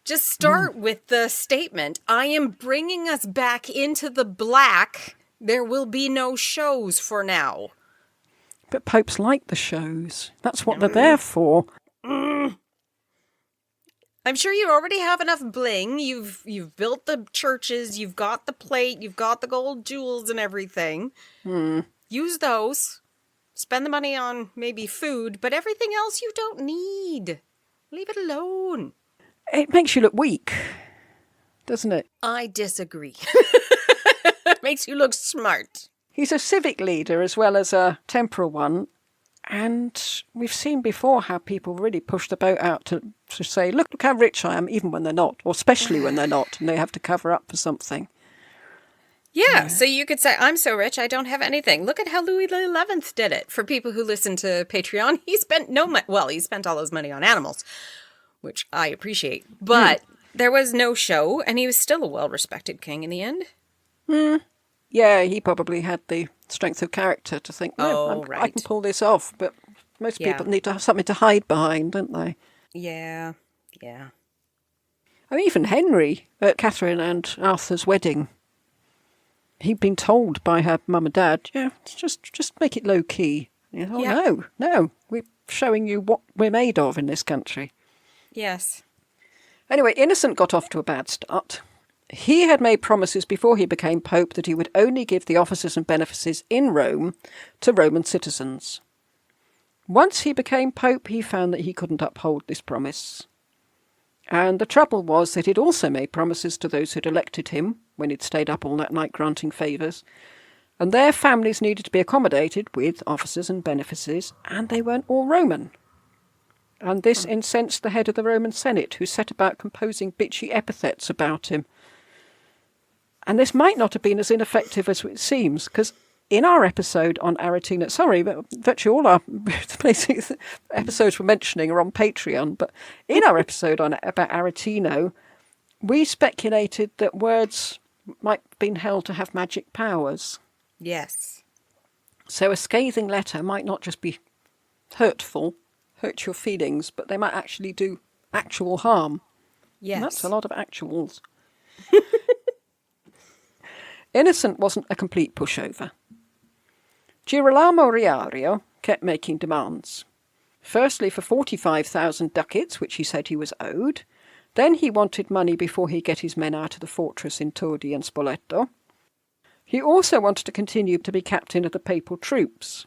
Just start with the statement, I am bringing us back into the black. There will be no shows for now. But popes like the shows. That's what they're there for. I'm sure you already have enough bling. You've built the churches, you've got the plate, you've got the gold jewels and everything. Use those. Spend the money on maybe food, but everything else you don't need. Leave it alone. It makes you look weak, doesn't it? I disagree. Makes you look smart. He's a civic leader as well as a temporal one. And we've seen before how people really push the boat out to say, look how rich I am, even when they're not, or especially when they're not, and they have to cover up for something. Yeah, so you could say, I'm so rich, I don't have anything. Look at how Louis XI did it. For people who listen to Patreon, he spent no money. Well, he spent all his money on animals, which I appreciate. But there was no show, and he was still a well-respected king in the end. Yeah, he probably had the strength of character to think, no, right. I can pull this off. But most people need to have something to hide behind, don't they? Yeah. I mean, even Henry at Catherine and Arthur's wedding, he'd been told by her mum and dad, just make it low key. No, we're showing you what we're made of in this country. Yes. Anyway, Innocent got off to a bad start. He had made promises before he became Pope that he would only give the offices and benefices in Rome to Roman citizens. Once he became Pope, he found that he couldn't uphold this promise. And the trouble was that he'd also made promises to those who'd elected him, when he'd stayed up all that night granting favours, and their families needed to be accommodated with offices and benefices, and they weren't all Roman. And this incensed the head of the Roman Senate, who set about composing bitchy epithets about him. And this might not have been as ineffective as it seems, because in our episode on Aretina, but virtually all our basic episodes we're mentioning are on Patreon, but in our episode about Aretino, we speculated that words might have been held to have magic powers. Yes. So a scathing letter might not just be hurt your feelings, but they might actually do actual harm. Yes. And that's a lot of actuals. Innocent wasn't a complete pushover. Girolamo Riario kept making demands. Firstly for 45,000 ducats, which he said he was owed. Then he wanted money before he'd get his men out of the fortress in Todi and Spoleto. He also wanted to continue to be captain of the papal troops.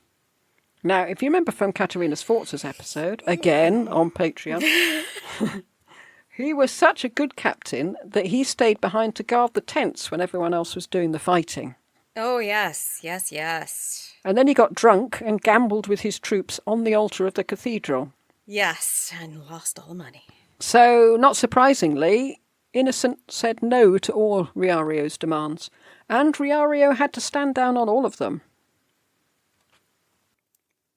Now, if you remember from Caterina Sforza's episode, again on Patreon, he was such a good captain that he stayed behind to guard the tents when everyone else was doing the fighting. Oh, yes. And then he got drunk and gambled with his troops on the altar of the cathedral. Yes, and lost all the money. So, not surprisingly, Innocent said no to all Riario's demands, and Riario had to stand down on all of them.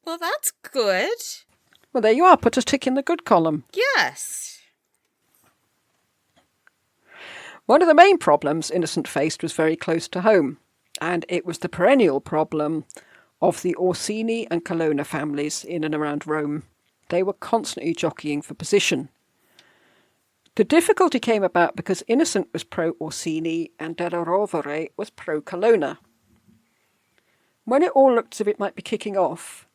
Well, that's good. Well, there you are. Put a tick in the good column. Yes. One of the main problems Innocent faced was very close to home, And it was the perennial problem of the Orsini and Colonna families in and around Rome. They were constantly jockeying for position. The difficulty came about because Innocent was pro-Orsini and Della Rovere was pro-Colonna. When it all looked as if it might be kicking off,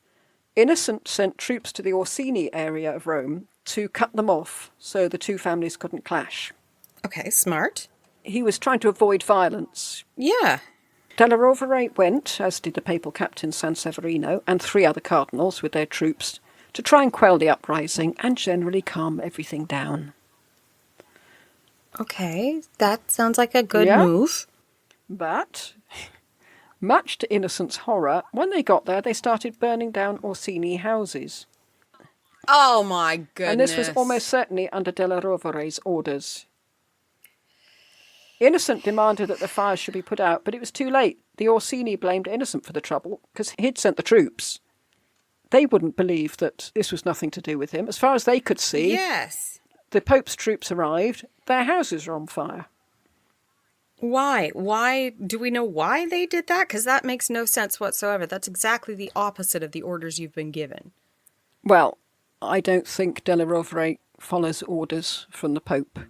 Innocent sent troops to the Orsini area of Rome to cut them off so the two families couldn't clash. Okay, smart. He was trying to avoid violence. Yeah. Della Rovere went, as did the papal captain Sanseverino and 3 other cardinals with their troops, to try and quell the uprising and generally calm everything down. Okay, that sounds like a good move. But, much to Innocent's horror, when they got there, they started burning down Orsini houses. Oh my goodness. And this was almost certainly under Della Rovere's orders. Innocent demanded that the fires should be put out, but it was too late. The Orsini blamed Innocent for the trouble, because he'd sent the troops. They wouldn't believe that this was nothing to do with him. As far as they could see, yes, the Pope's troops arrived, their houses were on fire. Why? Why? Do we know why they did that? Because that makes no sense whatsoever. That's exactly the opposite of the orders you've been given. Well, I don't think Della Rovere follows orders from the Pope.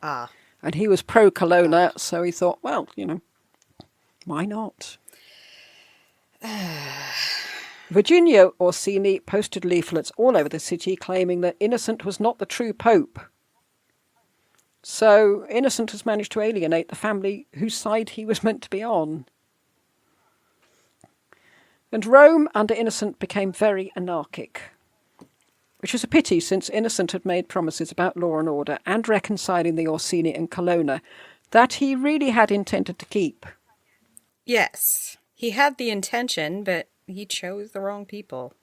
Ah. And he was pro-Colonna, so he thought, well, why not? Virginia Orsini posted leaflets all over the city claiming that Innocent was not the true Pope. So Innocent has managed to alienate the family whose side he was meant to be on. And Rome under Innocent became very anarchic, which was a pity since Innocent had made promises about law and order and reconciling the Orsini and Colonna that he really had intended to keep. Yes, he had the intention, but he chose the wrong people.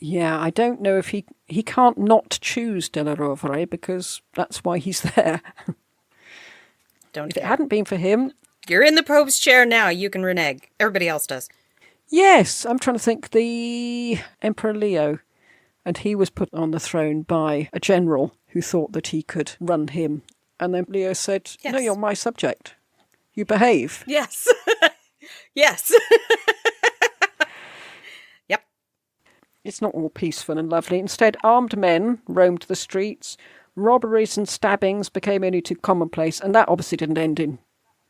Yeah, I don't know if he can't not choose Della Rovere because that's why he's there. Don't If it hadn't been for him... You're in the Pope's chair now, you can renege. Everybody else does. Yes, I'm trying to think. The Emperor Leo, and he was put on the throne by a general who thought that he could run him. And then Leo said, yes. No, you're my subject. You behave. Yes. Yes. Yep. It's not all peaceful and lovely. Instead, armed men roamed the streets. Robberies and stabbings became only too commonplace. And that obviously didn't end in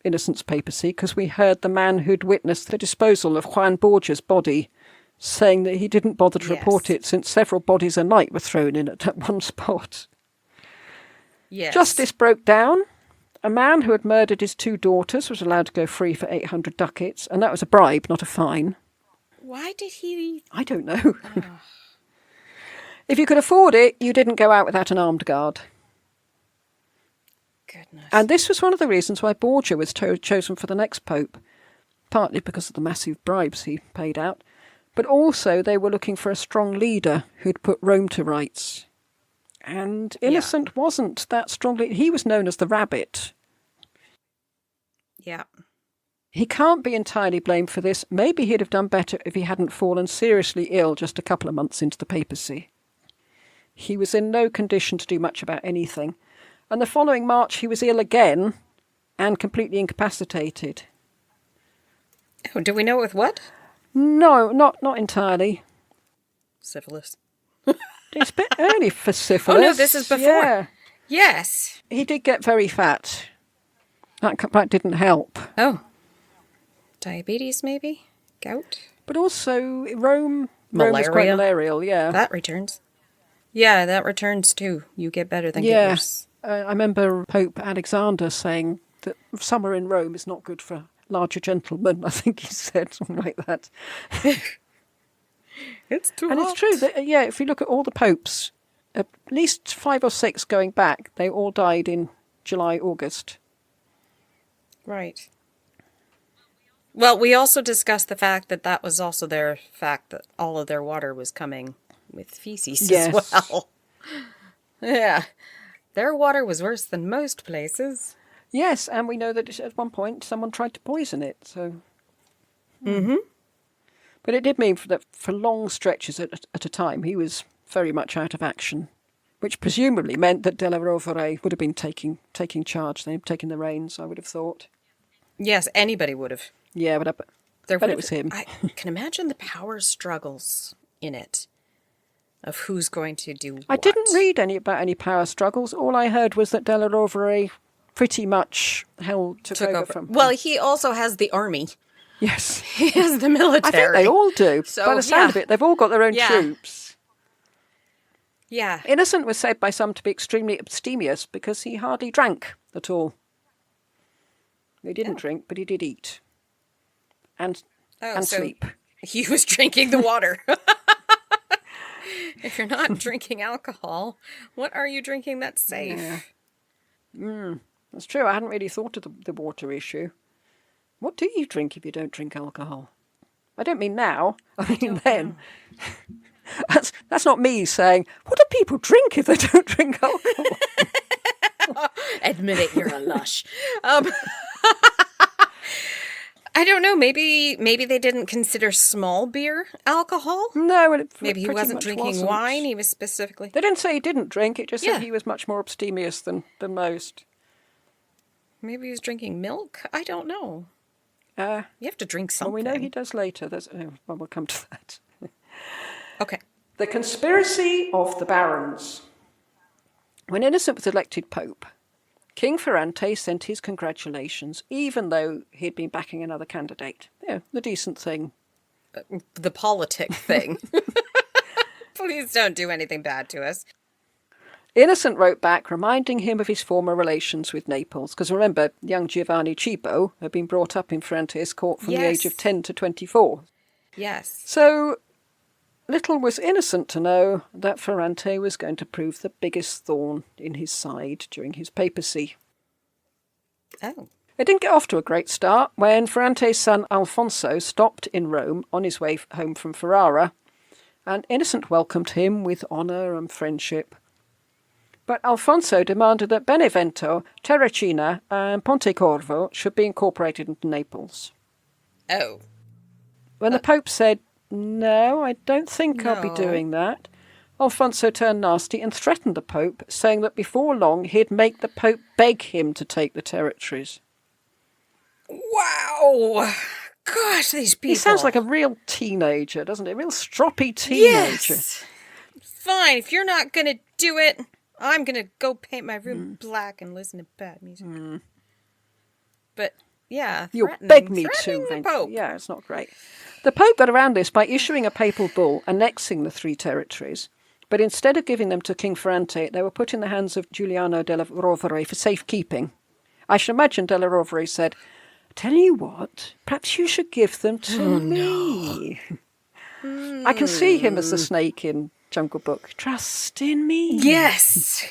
Innocent's papacy, because we heard the man who'd witnessed the disposal of Juan Borgia's body saying that he didn't bother to report it since several bodies a night were thrown in at one spot. Yes. Justice broke down. A man who had murdered his 2 daughters was allowed to go free for 800 ducats, and that was a bribe, not a fine. Why did he... I don't know. If you could afford it, you didn't go out without an armed guard. Goodness. And this was one of the reasons why Borgia was chosen for the next pope, partly because of the massive bribes he paid out, but also they were looking for a strong leader who'd put Rome to rights. And Innocent wasn't that strong leader. He was known as the Rabbit. Yeah. He can't be entirely blamed for this. Maybe he'd have done better if he hadn't fallen seriously ill just a couple of months into the papacy. He was in no condition to do much about anything. And the following March he was ill again and completely incapacitated. Oh, do we know with what? No, not entirely. Syphilis. It's a bit early for syphilis. Oh no, this is before. Yeah. Yes. He did get very fat. That didn't help. Oh. Diabetes, maybe? Gout? But also, Rome was quite Malaria. malarial, yeah. That returns. Yeah, that returns too. You get better than get worse. I remember Pope Alexander saying that summer in Rome is not good for larger gentlemen. I think he said something like that. It's too And hot. it's true that, if you look at all the popes, at least 5 or 6 going back, they all died in July, August. Right. Well, we also discussed the fact that was also their fact that all of their water was coming with feces as well. Yeah. Their water was worse than most places. Yes, and we know that at one point someone tried to poison it, so... Mm-hmm. But it did mean that for long stretches at a time, he was very much out of action, which presumably meant that Della Rovere would have been taking charge, they'd taken the reins, I would have thought. Yes, anybody would have. Yeah, but it was him. I can imagine the power struggles in it of who's going to do what. I didn't read about any power struggles. All I heard was that Della Rovere pretty much took over from him. Well, he also has the army. Yes. He has the military. I think they all do. So, by the sound of it, they've all got their own troops. Yeah. Innocent was said by some to be extremely abstemious because he hardly drank at all. He didn't drink, but he did eat. And sleep. He was drinking the water. If you're not drinking alcohol, what are you drinking that's safe? Yeah. That's true. I hadn't really thought of the water issue. What do you drink if you don't drink alcohol? I don't mean now. I mean then. That's not me saying, what do people drink if they don't drink alcohol? Admit it, you're a lush. I don't know. Maybe they didn't consider small beer alcohol. No, maybe he wasn't drinking wine. He was specifically. They didn't say he didn't drink. It just said he was much more abstemious than most. Maybe he was drinking milk. I don't know. You have to drink something. Well, we know he does later. We'll come to that. Okay. The conspiracy of the barons. When Innocent was elected Pope, King Ferrante sent his congratulations, even though he'd been backing another candidate. Yeah, the decent thing. The politic thing. Please don't do anything bad to us. Innocent wrote back, reminding him of his former relations with Naples. Because remember, young Giovanni Cibo had been brought up in Ferrante's court from the age of 10 to 24. Yes. So little was Innocent to know that Ferrante was going to prove the biggest thorn in his side during his papacy. Oh. It didn't get off to a great start when Ferrante's son Alfonso stopped in Rome on his way home from Ferrara, and Innocent welcomed him with honour and friendship. But Alfonso demanded that Benevento, Terracina and Pontecorvo should be incorporated into Naples. Oh. When the Pope said, "No, I don't think I'll be doing that," Alfonso turned nasty and threatened the Pope, saying that before long he'd make the Pope beg him to take the territories. Wow! Gosh, these people. He sounds like a real teenager, doesn't he? A real stroppy teenager. Yes! Fine, if you're not going to do it, I'm going to go paint my room black and listen to bad music. But, yeah, You'll beg me to, the Pope. Yeah, it's not great. The Pope got around this by issuing a papal bull annexing the 3 territories, but instead of giving them to King Ferrante, they were put in the hands of Giuliano della Rovere for safekeeping. I should imagine della Rovere said, "Tell you what, perhaps you should give them to me." I can see him as the snake in Jungle Book. Trust in me. Yes.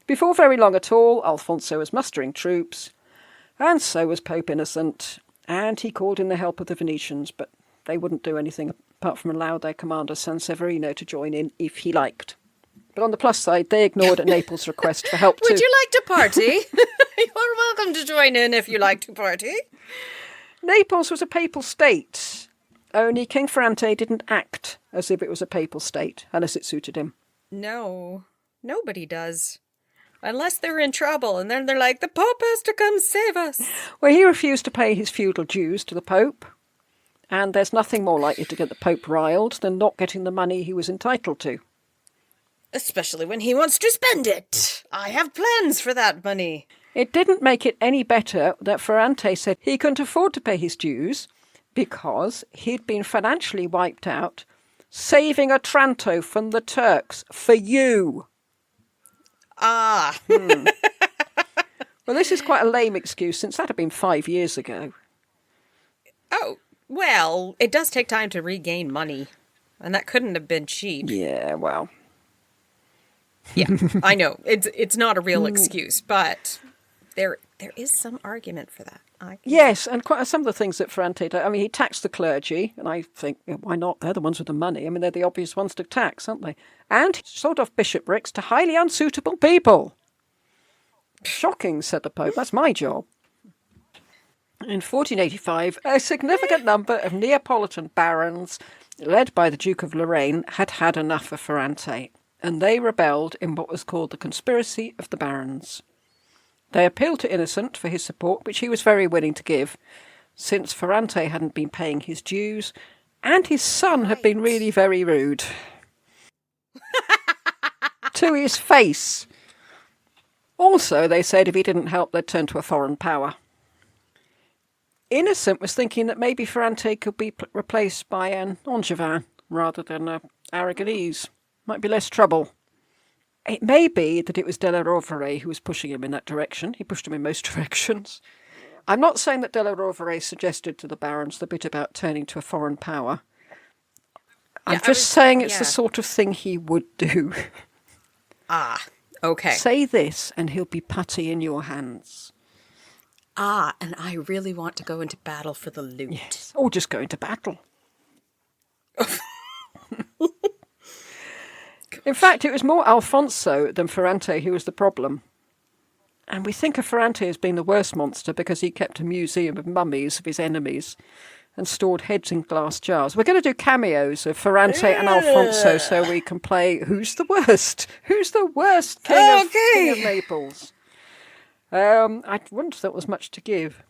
Before very long at all, Alfonso was mustering troops, and so was Pope Innocent, and he called in the help of the Venetians, but they wouldn't do anything apart from allow their commander Sanseverino to join in if he liked. But on the plus side, they ignored Naples' request for help too. Would you like to party? You're welcome to join in if you like to party. Naples was a papal state. Only King Ferrante didn't act as if it was a papal state, unless it suited him. No, nobody does. Unless they're in trouble, and then they're like, the Pope has to come save us. Well, he refused to pay his feudal dues to the Pope, and there's nothing more likely to get the Pope riled than not getting the money he was entitled to. Especially when he wants to spend it. I have plans for that money. It didn't make it any better that Ferrante said he couldn't afford to pay his dues because he'd been financially wiped out saving Otranto from the Turks for you. Ah. Well, this is quite a lame excuse since that had been 5 years ago. Oh, well, it does take time to regain money. And that couldn't have been cheap. Yeah, well. Yeah, I know. It's not a real excuse, but there is some argument for that. Yes, and quite some of the things that Ferrante did. I mean, he taxed the clergy, and I think, why not? They're the ones with the money. I mean, they're the obvious ones to tax, aren't they? And he sold off bishoprics to highly unsuitable people. Shocking, said the Pope. That's my job. In 1485, a significant number of Neapolitan barons, led by the Duke of Lorraine, had had enough of Ferrante, and they rebelled in what was called the Conspiracy of the Barons. They appealed to Innocent for his support, which he was very willing to give, since Ferrante hadn't been paying his dues, and his son had been really very rude. To his face. Also, they said if he didn't help, they'd turn to a foreign power. Innocent was thinking that maybe Ferrante could be replaced by an Angevin rather than an Aragonese. Might be less trouble. It may be that it was de la Rovere who was pushing him in that direction. He pushed him in most directions. I'm not saying that de la Rovere suggested to the barons the bit about turning to a foreign power. I'm just saying it's the sort of thing he would do. Ah, okay. Say this and he'll be putty in your hands. Ah, and I really want to go into battle for the loot. Yes, or just go into battle. In fact, it was more Alfonso than Ferrante who was the problem. And we think of Ferrante as being the worst monster because he kept a museum of mummies of his enemies and stored heads in glass jars. We're going to do cameos of Ferrante and Alfonso so we can play Who's the Worst? Who's the worst King of Naples? I wouldn't have thought there was much to give.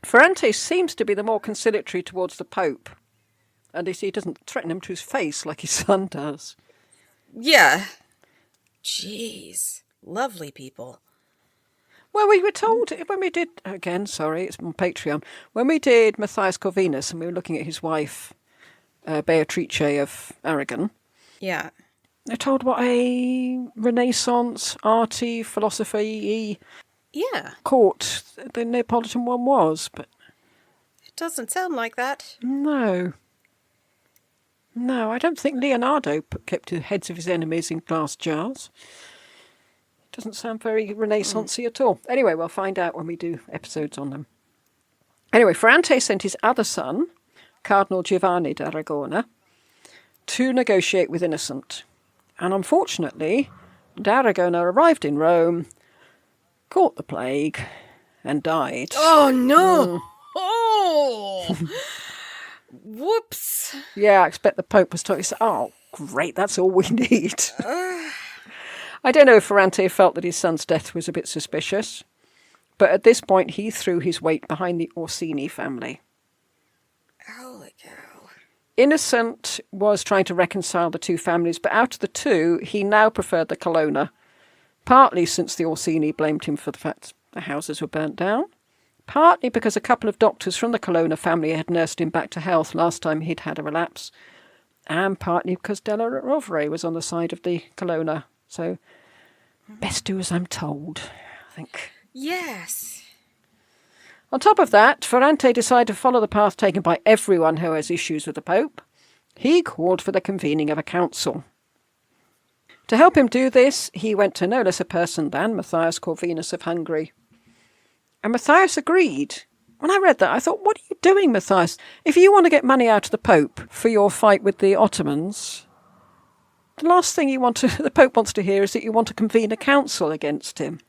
Ferrante seems to be the more conciliatory towards the Pope. And he doesn't threaten him to his face like his son does. Yeah. Jeez. Lovely people. Well, we were told when we did, again, sorry, it's on Patreon, when we did Matthias Corvinus and we were looking at his wife, Beatrice of Aragon. Yeah. They're told what a Renaissance, arty, philosophy court the Neapolitan one was, but... It doesn't sound like that. No. No, I don't think Leonardo kept the heads of his enemies in glass jars. Doesn't sound very Renaissance-y at all. Anyway, we'll find out when we do episodes on them. Anyway, Ferrante sent his other son, Cardinal Giovanni d'Aragona, to negotiate with Innocent. And unfortunately, d'Aragona arrived in Rome, caught the plague, and died. Oh, no! Oh! Whoops. Yeah, I expect the Pope was talking. Oh, great, that's all we need. I don't know if Ferrante felt that his son's death was a bit suspicious, but at this point he threw his weight behind the Orsini family. Holy cow. Innocent was trying to reconcile the two families, but out of the two, he now preferred the Colonna, partly since the Orsini blamed him for the fact the houses were burnt down, partly because a couple of doctors from the Colonna family had nursed him back to health last time he'd had a relapse, and partly because Della Rovere was on the side of the Colonna. So, best do as I'm told, I think. Yes. On top of that, Ferrante decided to follow the path taken by everyone who has issues with the Pope. He called for the convening of a council. To help him do this, he went to no less a person than Matthias Corvinus of Hungary. And Matthias agreed. When I read that, I thought, what are you doing, Matthias? If you want to get money out of the Pope for your fight with the Ottomans... The last thing the Pope wants to hear is that you want to convene a council against him.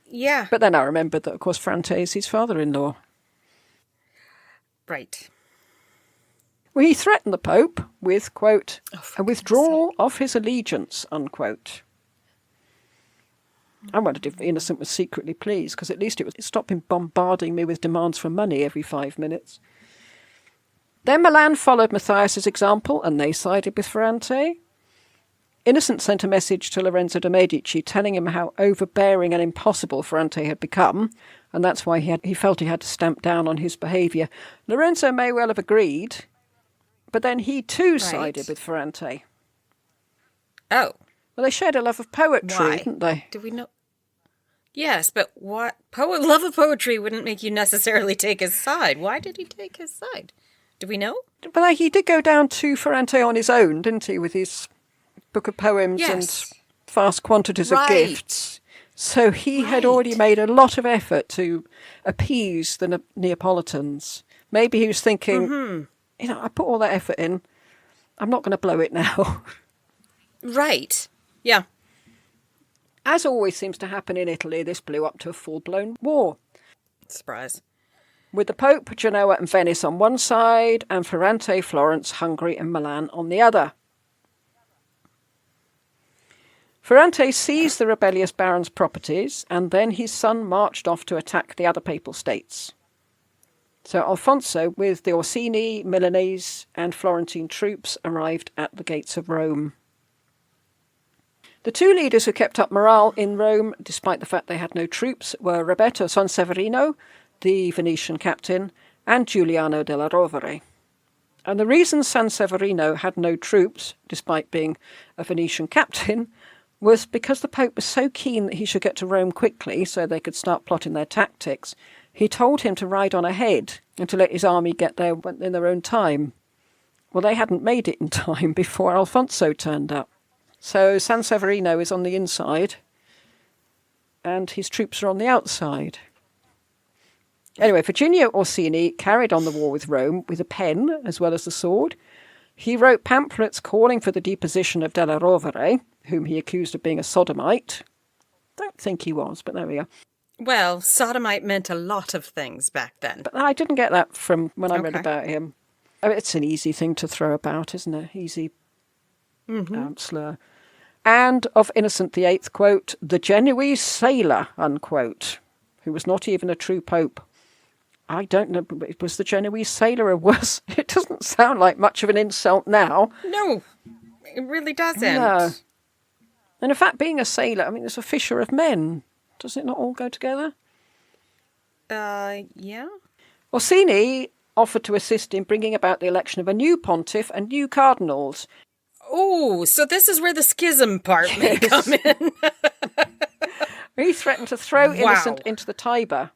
Yeah. But then I remembered that, of course, Ferrante is his father-in-law. Right. Well, he threatened the Pope with, quote, a withdrawal of his allegiance, unquote. I wondered if Innocent was secretly pleased, because at least it would stop him bombarding me with demands for money every 5 minutes. Then Milan followed Matthias's example, and they sided with Ferrante. Innocent sent a message to Lorenzo de' Medici telling him how overbearing and impossible Ferrante had become, and that's why he felt he had to stamp down on his behaviour. Lorenzo may well have agreed, but then he too sided with Ferrante. Oh. Well, they shared a love of poetry, Why? didn't they? Do we know? Yes, but what? Love of poetry wouldn't make you necessarily take his side. Why did he take his side? Do we know? But he did go down to Ferrante on his own, didn't he, with his book of poems and vast quantities of gifts. So he had already made a lot of effort to appease the Neapolitans. Maybe he was thinking, I put all that effort in. I'm not going to blow it now. Right. Yeah. As always seems to happen in Italy, this blew up to a full-blown war. Surprise. With the Pope, Genoa and Venice on one side, and Ferrante, Florence, Hungary and Milan on the other. Ferrante seized the rebellious barons' properties, and then his son marched off to attack the other papal states. So Alfonso, with the Orsini, Milanese and Florentine troops, arrived at the gates of Rome. The two leaders who kept up morale in Rome, despite the fact they had no troops, were Roberto Sanseverino, the Venetian captain, and Giuliano della Rovere. And the reason Sanseverino had no troops, despite being a Venetian captain, was because the Pope was so keen that he should get to Rome quickly so they could start plotting their tactics. He told him to ride on ahead and to let his army get there in their own time. Well, they hadn't made it in time before Alfonso turned up. So Sanseverino is on the inside and his troops are on the outside. Anyway, Virginio Orsini carried on the war with Rome with a pen as well as the sword. He wrote pamphlets calling for the deposition of Della Rovere, whom he accused of being a sodomite. Don't think he was, but there we are. Well, sodomite meant a lot of things back then. But I didn't get that from when I read about him. I mean, it's an easy thing to throw about, isn't it? Easy slur. And of Innocent VIII, quote, the Genoese sailor, unquote, who was not even a true pope. I don't know, it was the Genoese sailor or worse. It doesn't sound like much of an insult now. No, it really doesn't. No. And in fact, being a sailor, I mean, it's a fisher of men. Does it not all go together? Yeah. Orsini offered to assist in bringing about the election of a new pontiff and new cardinals. Oh, so this is where the schism part may come in. He threatened to throw Innocent into the Tiber.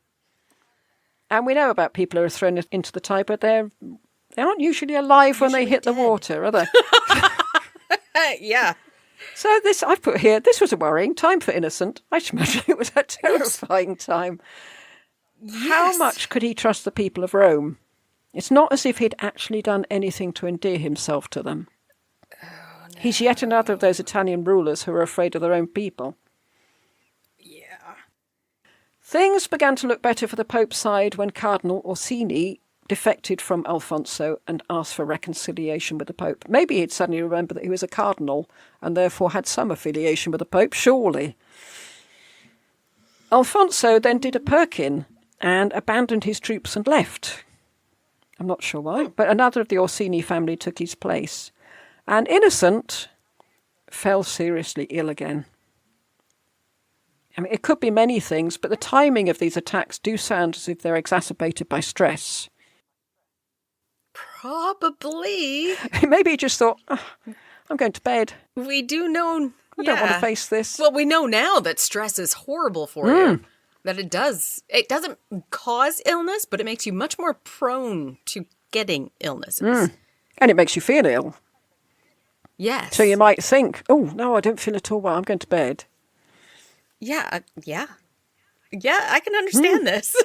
And we know about people who are thrown into the Tiber. They aren't usually alive when they hit the water, are they? Yeah. So I've put here, this was a worrying time for Innocent. I should imagine it was a terrifying time. Yes. How much could he trust the people of Rome? It's not as if he'd actually done anything to endear himself to them. Oh, no. He's yet another of those Italian rulers who are afraid of their own people. Yeah. Things began to look better for the Pope's side when Cardinal Orsini defected from Alfonso and asked for reconciliation with the Pope. Maybe he'd suddenly remembered that he was a cardinal and therefore had some affiliation with the Pope, surely. Alfonso then did a Perkin and abandoned his troops and left. I'm not sure why, but another of the Orsini family took his place. And Innocent fell seriously ill again. I mean, it could be many things, but the timing of these attacks do sound as if they're exacerbated by stress. Probably. Maybe he just thought, I'm going to bed. We do know. I don't want to face this. Well, we know now that stress is horrible for you. That it doesn't cause illness, but it makes you much more prone to getting illnesses. And it makes you feel ill. Yes. So you might think, oh, no, I don't feel at all well. I'm going to bed. Yeah, I can understand this.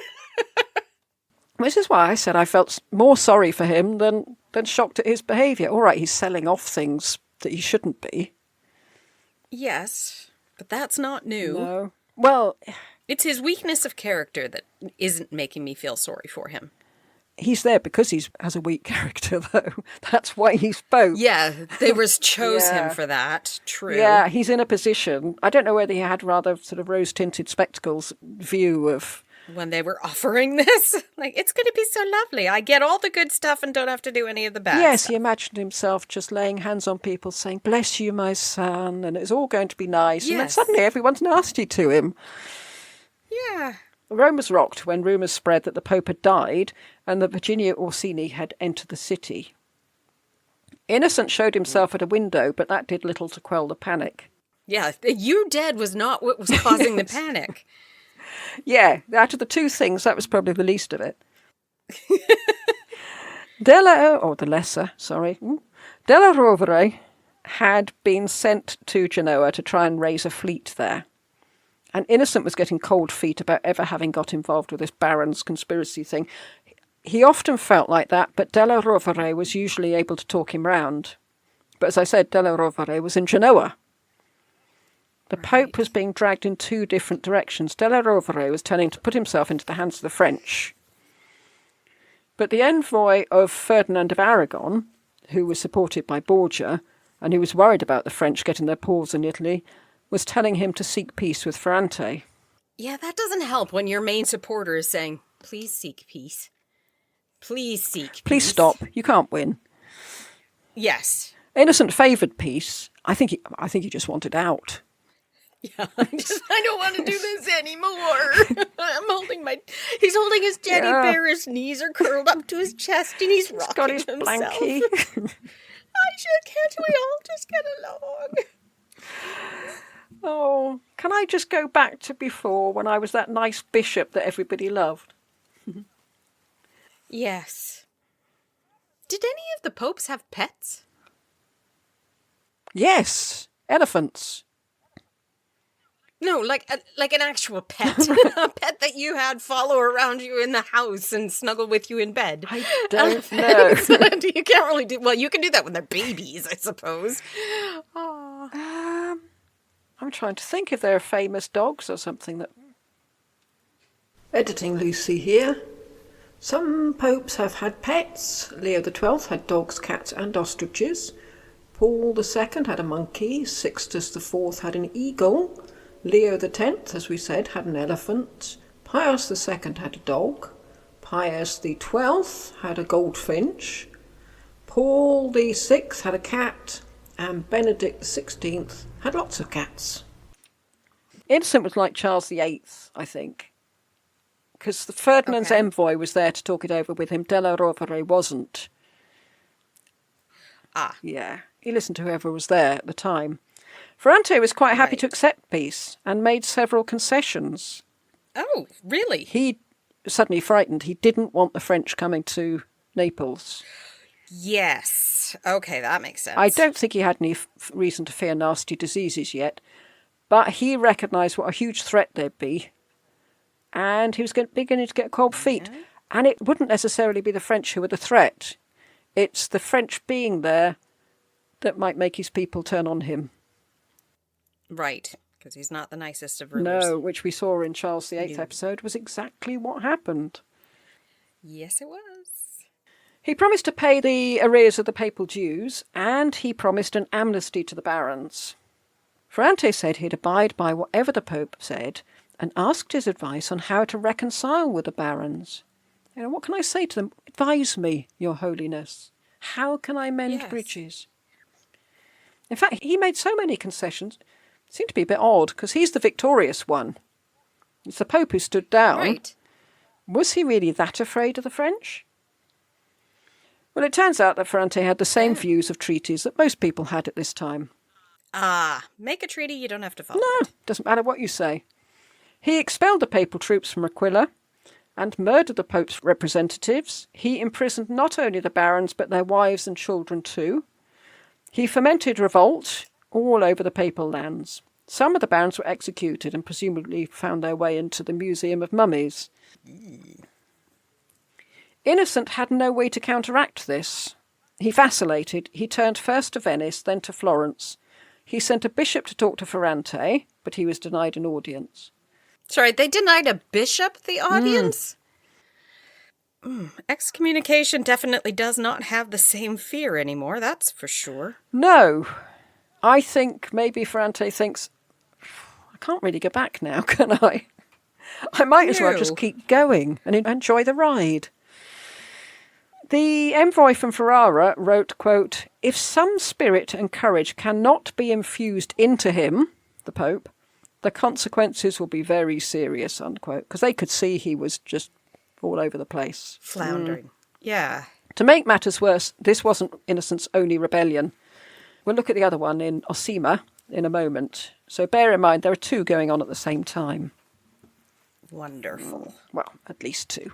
This is why I said I felt more sorry for him than shocked at his behaviour. All right, he's selling off things that he shouldn't be. Yes, but that's not new. No. Well, it's his weakness of character that isn't making me feel sorry for him. He's there because he has a weak character, though. That's why he's Pope. Yeah, they chose him for that. True. Yeah, he's in a position. I don't know whether he had rather sort of rose-tinted spectacles view of when they were offering this. Like, it's going to be so lovely. I get all the good stuff and don't have to do any of the bad Yes, stuff. he imagined himself just laying hands on people saying, bless you, my son, and it's all going to be nice. Yes. And then suddenly everyone's nasty to him. Yeah. Rome was rocked when rumours spread that the Pope had died and that Virginio Orsini had entered the city. Innocent showed himself at a window, but that did little to quell the panic. Yeah, you dead was not what was causing the panic. Yeah, out of the two things, that was probably the least of it. Della Rovere had been sent to Genoa to try and raise a fleet there. And Innocent was getting cold feet about ever having got involved with this Baron's conspiracy thing. He often felt like that, but Della Rovere was usually able to talk him round. But as I said, Della Rovere was in Genoa. The Pope was being dragged in two different directions. Della Rovere was telling him to put himself into the hands of the French. But the envoy of Ferdinand of Aragon, who was supported by Borgia, and who was worried about the French getting their paws in Italy, was telling him to seek peace with Ferrante. Yeah, that doesn't help when your main supporter is saying, please seek peace. Please seek peace. Please stop. You can't win. Yes. Innocent favoured peace. I think he just wanted out. Yeah, I don't want to do this anymore. He's holding his teddy bear. His knees are curled up to his chest, and he's rocking got his himself. blankie. Can't we all just get along? Oh, can I just go back to before when I was that nice bishop that everybody loved? Yes. Did any of the popes have pets? Yes, elephants. No, like an actual pet. A pet that you had follow around you in the house and snuggle with you in bed. I don't know. You can't really do... Well, you can do that when they're babies, I suppose. Oh. I'm trying to think if there are famous dogs or something that... Editing Lucy here. Some popes have had pets. Leo XII had dogs, cats and ostriches. Paul II had a monkey. Sixtus IV had an eagle. Leo X, as we said, had an elephant. Pius II had a dog. Pius XII had a goldfinch. Paul VI had a cat. And Benedict XVI had lots of cats. Innocent was like Charles VIII, I think. Because Ferdinand's envoy was there to talk it over with him. Della Rovere wasn't. Ah. Yeah, he listened to whoever was there at the time. Ferrante was quite happy to accept peace and made several concessions. Oh, really? He, suddenly frightened, he didn't want the French coming to Naples. Yes. Okay, that makes sense. I don't think he had any reason to fear nasty diseases yet, but he recognised what a huge threat there'd be, and he was beginning to get cold feet. And it wouldn't necessarily be the French who were the threat. It's the French being there that might make his people turn on him. Right, because he's not the nicest of rulers. No, which we saw in Charles VIII episode was exactly what happened. Yes, it was. He promised to pay the arrears of the papal dues, and he promised an amnesty to the barons. Ferrante said he'd abide by whatever the Pope said, and asked his advice on how to reconcile with the barons. You know, what can I say to them? Advise me, Your Holiness. How can I mend bridges? In fact, he made so many concessions. It seemed to be a bit odd, because he's the victorious one. It's the Pope who stood down. Right. Was he really that afraid of the French? Well, it turns out that Ferrante had the same views of treaties that most people had at this time. Make a treaty you don't have to follow. No, doesn't matter what you say. He expelled the papal troops from Aquila and murdered the Pope's representatives. He imprisoned not only the barons, but their wives and children too. He fomented revolt all over the papal lands. Some of the barons were executed and presumably found their way into the Museum of Mummies. Innocent had no way to counteract this. He vacillated. He turned first to Venice, then to Florence. He sent a bishop to talk to Ferrante, but he was denied an audience. Sorry, they denied a bishop the audience? Excommunication definitely does not have the same fear anymore, that's for sure. No. I think maybe Ferrante thinks, I can't really go back now, can I? I might as well just keep going and enjoy the ride. The envoy from Ferrara wrote, quote, "If some spirit and courage cannot be infused into him," the Pope, "the consequences will be very serious," unquote, because they could see he was just all over the place. Floundering. Yeah. To make matters worse, this wasn't Innocent's only rebellion. We'll look at the other one in Osima in a moment. So bear in mind, there are two going on at the same time. Wonderful. Well, at least two.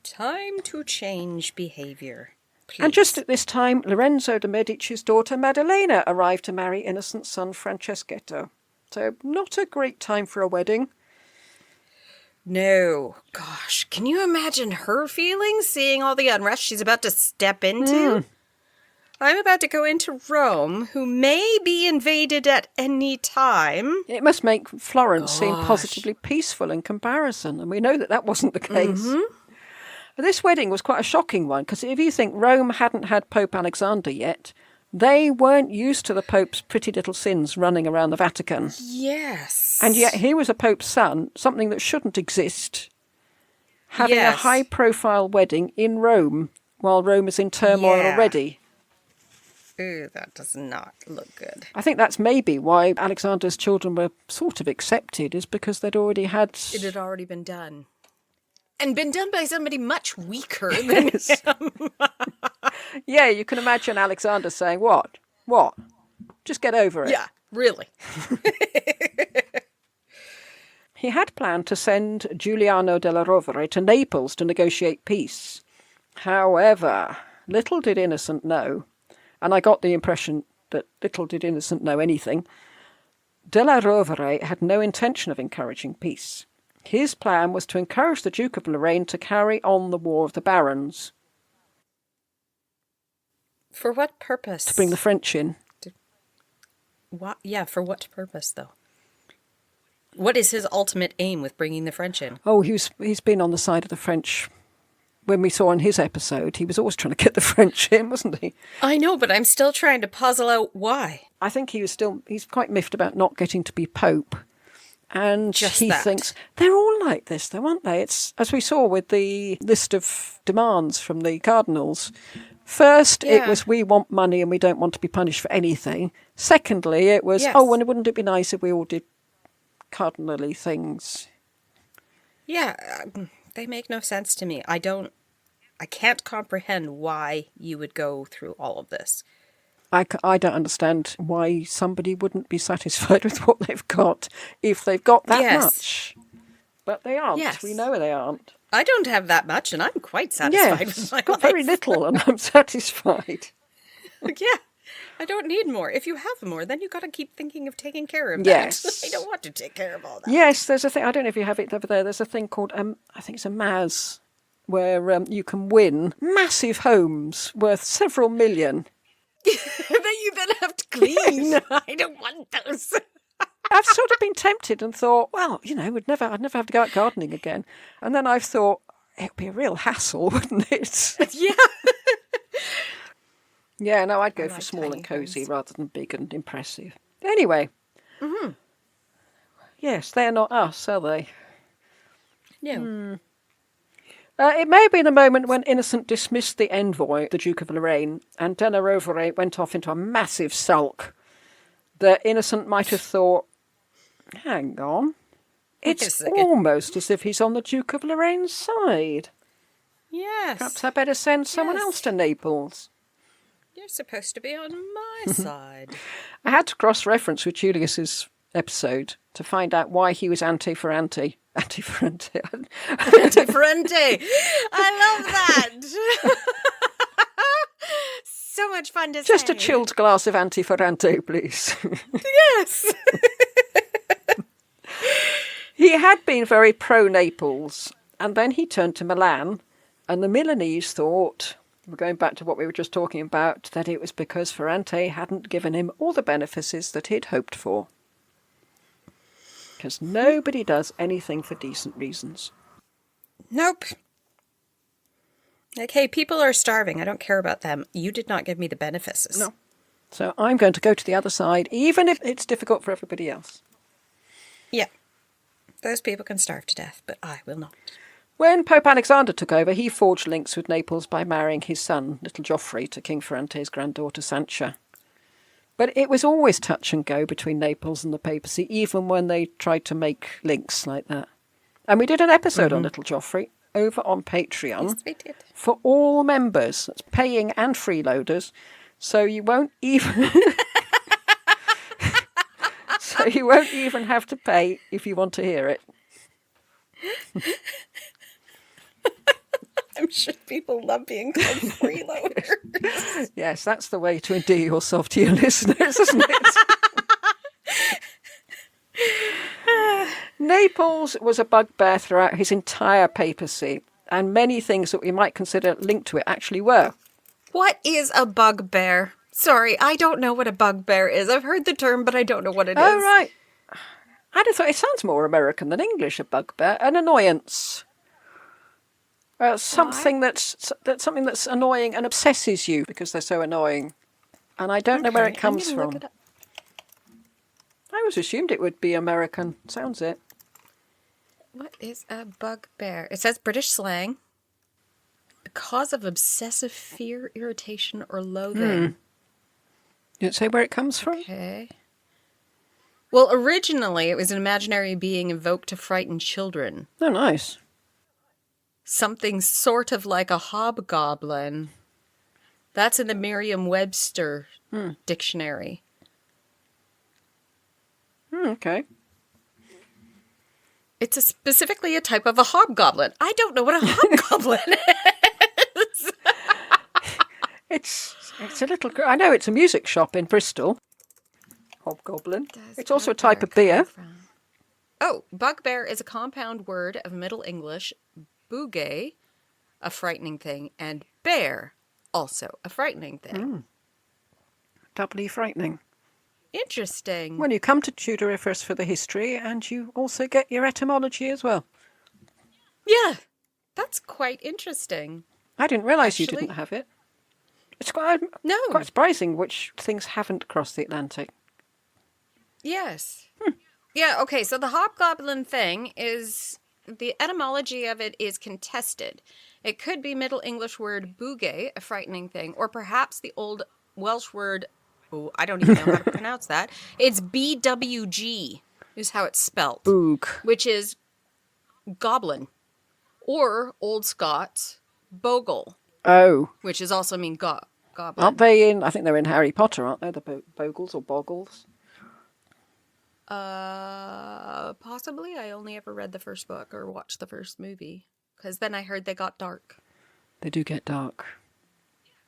Time to change behaviour. Please. And just at this time, Lorenzo de' Medici's daughter Maddalena arrived to marry Innocent's son Franceschetto. So not a great time for a wedding. No. Gosh, can you imagine her feelings seeing all the unrest she's about to step into? I'm about to go into Rome, who may be invaded at any time. It must make Florence seem positively peaceful in comparison, and we know that wasn't the case. But this wedding was quite a shocking one, because if you think Rome hadn't had Pope Alexander yet, they weren't used to the Pope's pretty little sins running around the Vatican. Yes. And yet he was a Pope's son, something that shouldn't exist. having a Yes. high-profile wedding in Rome while Rome is in turmoil Yeah. already. Ooh, that does not look good. I think that's maybe why Alexander's children were sort of accepted, is because they'd already had... It had already been done. And been done by somebody much weaker than Yes. him. Yeah, you can imagine Alexander saying, What? Just get over it. Yeah, really. He had planned to send Giuliano della Rovere to Naples to negotiate peace. However, little did Innocent know, and I got the impression that little did Innocent know anything, della Rovere had no intention of encouraging peace. His plan was to encourage the Duke of Lorraine to carry on the War of the Barons. For what purpose? To bring the French in. What? Yeah, for what purpose, though? What is his ultimate aim with bringing the French in? Oh, he's been on the side of the French. When we saw in his episode, he was always trying to get the French in, wasn't he? I know, but I'm still trying to puzzle out why. I think he's quite miffed about not getting to be Pope. And Just he that. thinks, they're all like this though, aren't they? It's, as we saw with the list of demands from the cardinals. First, it Yeah. was, we want money and we don't want to be punished for anything. Secondly, it was, Yes. and wouldn't it be nice if we all did cardinally things? Yeah, they make no sense to me. I can't comprehend why you would go through all of this. I don't understand why somebody wouldn't be satisfied with what they've got if they've got that Yes. much. But they aren't. Yes. We know they aren't. I don't have that much, and I'm quite satisfied with Yes, my got life. very little and I'm satisfied. Yeah, I don't need more. If you have more, then you got to keep thinking of taking care of Yes. that. I don't want to take care of all that. Yes, there's a thing, I don't know if you have it over there, there's a thing called, I think it's a Maz, where you can win massive homes worth several million. that you then have to clean. I don't want those. I've sort of been tempted and thought, well, I'd never have to go out gardening again. And then I've thought, it would be a real hassle, wouldn't it? Yeah. Yeah, no, I'd go I for like small tiny and cosy homes. rather than big and impressive. Anyway. Mm-hmm. Yes, they're not us, are they? No. It may have been a moment when Innocent dismissed the envoy, the Duke of Lorraine, and della Rovere went off into a massive sulk. The Innocent might have thought, hang on, Wait a it's second. almost as if he's on the Duke of Lorraine's side. Yes. Perhaps I better send someone Yes. else to Naples. You're supposed to be on my side. I had to cross-reference with Julius's episode to find out why he was anti-Ferrante. Anti-Ferrante. Differente. I love that. So much fun to say. Just a chilled glass of anti-Ferrante, please. Yes. He had been very pro-Naples, and then he turned to Milan, and the Milanese thought, we're going back to what we were just talking about, that it was because Ferrante hadn't given him all the benefices that he'd hoped for. Because nobody does anything for decent reasons. Nope. Like, hey, people are starving. I don't care about them. You did not give me the benefices. No. So I'm going to go to the other side, even if it's difficult for everybody else. Yeah. Those people can starve to death, but I will not. When Pope Alexander took over, he forged links with Naples by marrying his son, little Geoffrey, to King Ferrante's granddaughter Sancha. But it was always touch and go between Naples and the papacy, even when they tried to make links like that. And we did an episode on little Geoffrey over on Patreon Yes, we did. for all members, that's paying and freeloaders. So you won't even so you won't even have to pay if you want to hear it. I'm sure people love being called freeloaders. Yes, that's the way to endear yourself to your listeners, isn't it? Naples was a bugbear throughout his entire papacy, and many things that we might consider linked to it actually were. What is a bugbear? Sorry, I don't know what a bugbear is. I've heard the term, but I don't know what it is. Oh, right. I'd have thought it sounds more American than English, a bugbear. An annoyance. Something that's annoying and obsesses you because they're so annoying. And I don't know where it comes from. I always assumed it would be American. Sounds it. What is a bugbear? It says British slang. A cause of obsessive fear, irritation, or loathing. Didn't say where it comes from? Okay. Well, originally it was an imaginary being invoked to frighten children. Oh, nice. Something sort of like a hobgoblin. That's in the Merriam-Webster dictionary. Okay. It's specifically a type of a hobgoblin. I don't know what a hobgoblin is. It's a little... I know it's a music shop in Bristol. Hobgoblin. It's also a type of beer. Oh, bugbear is a compound word of Middle English. Bugay, a frightening thing, and bear, also a frightening thing. Doubly frightening. Interesting. Well, you come to Tudoriferous for the history, and you also get your etymology as well. Yeah, that's quite interesting. I didn't realise you didn't have it. It's quite surprising which things haven't crossed the Atlantic. Yes. Yeah, okay, so the hobgoblin thing is... The etymology of it is contested. It could be Middle English word bugay, a frightening thing, or perhaps the Old Welsh word, I don't even know how to pronounce that. It's BWG, is how it's spelt. Boog. Which is goblin. Or Old Scots, bogle. Oh. Which is also mean goblin. Aren't they in, I think they're in Harry Potter, aren't they? The bogles or boggles? Possibly. I only ever read the first book or watched the first movie. Because then I heard they got dark. They do get dark.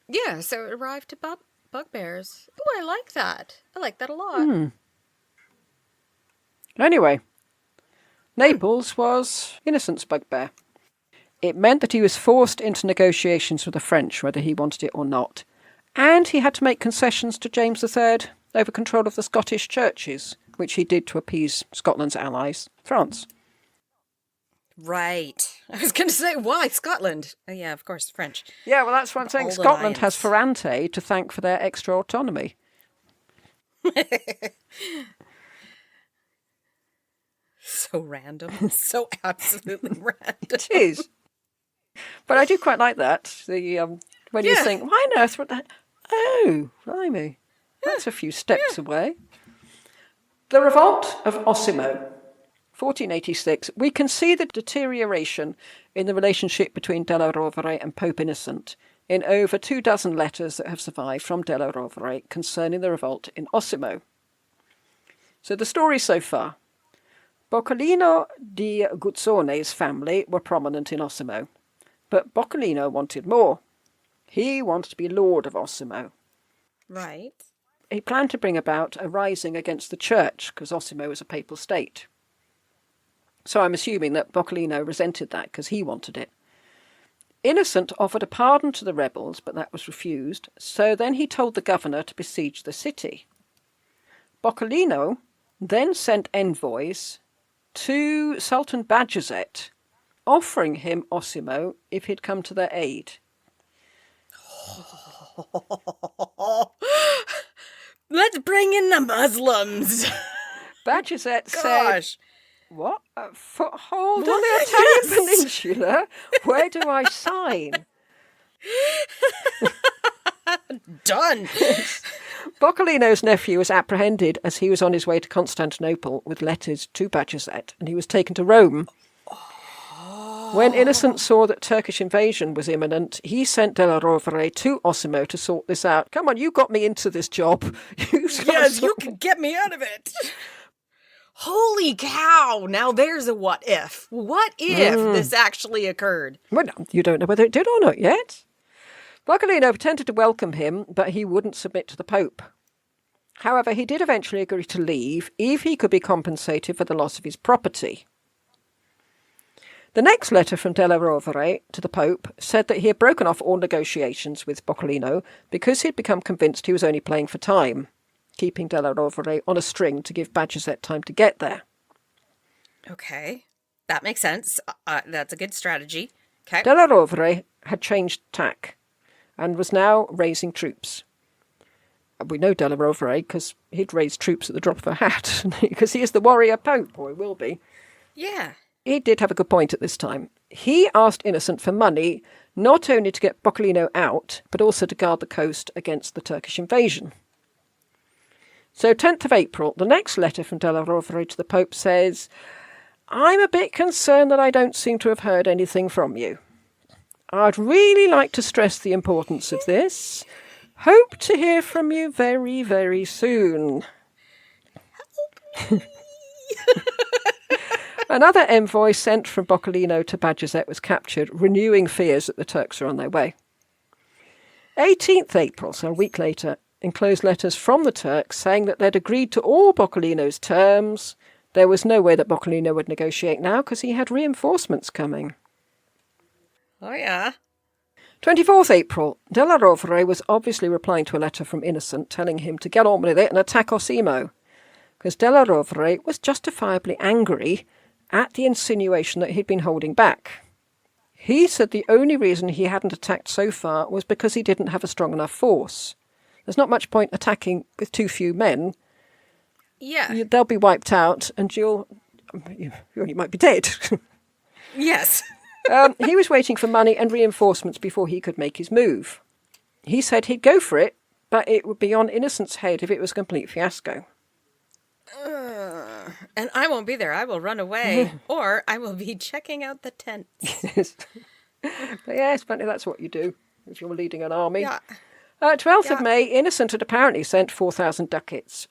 Yeah, so it arrived to bugbears. Oh, I like that. I like that a lot. Anyway, Naples was Innocent's bugbear. It meant that he was forced into negotiations with the French, whether he wanted it or not. And he had to make concessions to James III over control of the Scottish churches, which he did to appease Scotland's allies, France. Right. I was going to say, why Scotland? Oh, yeah, of course, French. Yeah, well, that's what I'm saying. Scotland has Ferrante to thank for their extra autonomy. So random. So absolutely random. It is. But I do quite like that. When you think, why on earth would that... Oh, blimey. That's a few steps away. The Revolt of Osimo, 1486. We can see the deterioration in the relationship between Della Rovere and Pope Innocent in over 24 letters that have survived from Della Rovere concerning the revolt in Osimo. So the story so far. Boccolino di Guzzone's family were prominent in Osimo, but Boccolino wanted more. He wanted to be Lord of Osimo. Right. He planned to bring about a rising against the church, because Osimo was a papal state. So I'm assuming that Boccolino resented that, because he wanted it. Innocent offered a pardon to the rebels, but that was refused, so then he told the governor to besiege the city. Boccolino then sent envoys to Sultan Bajazet, offering him Osimo if he'd come to their aid. Let's bring in the Muslims. Bajazet said, what? A foothold on the Italian peninsula? Where do I sign? Done. Boccolino's nephew was apprehended as he was on his way to Constantinople with letters to Bajazet, and he was taken to Rome. When Innocent saw that Turkish invasion was imminent, he sent Della Rovere to Osimo to sort this out. Come on, you got me into this job. Yes, you can get me out of it. Holy cow! Now there's a what if. What if this actually occurred? Well, you don't know whether it did or not yet. Boccolino pretended to welcome him, but he wouldn't submit to the Pope. However, he did eventually agree to leave if he could be compensated for the loss of his property. The next letter from Della Rovere to the Pope said that he had broken off all negotiations with Boccolino because he'd become convinced he was only playing for time, keeping Della Rovere on a string to give Bajazet time to get there. Okay, that makes sense. That's a good strategy. Okay. Della Rovere had changed tack and was now raising troops. We know Della Rovere because he'd raise troops at the drop of a hat, because he is the warrior Pope, or he will be. Yeah. he did have a good point at this time. He asked Innocent for money, not only to get Boccolino out, but also to guard the coast against the Turkish invasion. So 10th of April, the next letter from Della Rovere to the Pope says, I'm a bit concerned that I don't seem to have heard anything from you. I'd really like to stress the importance of this. Hope to hear from you very, very soon. Another envoy sent from Boccolino to Bajazet was captured, renewing fears that the Turks are on their way. 18th April, so a week later, enclosed letters from the Turks saying that they'd agreed to all Boccolino's terms. There was no way that Boccolino would negotiate now because he had reinforcements coming. Oh, yeah. 24th April, Della Rovere was obviously replying to a letter from Innocent telling him to get on with it and attack Osimo, because Della Rovere was justifiably angry at the insinuation that he'd been holding back. He said the only reason he hadn't attacked so far was because he didn't have a strong enough force. There's not much point attacking with too few men. Yeah. They'll be wiped out and you might be dead. Yes. He was waiting for money and reinforcements before he could make his move. He said he'd go for it, but it would be on Innocent's head if it was a complete fiasco. And I won't be there. I will run away. Or I will be checking out the tents. Yes. But yes, apparently that's what you do if you're leading an army. Yeah. 12th of May, Innocent had apparently sent 4,000 ducats.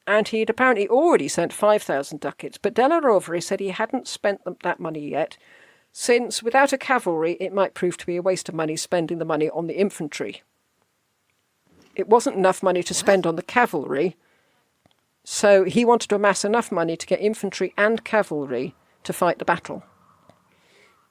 And he'd apparently already sent 5,000 ducats. But Della Rovere said he hadn't spent that money yet, since without a cavalry it might prove to be a waste of money spending the money on the infantry. It wasn't enough money to spend on the cavalry, so he wanted to amass enough money to get infantry and cavalry to fight the battle.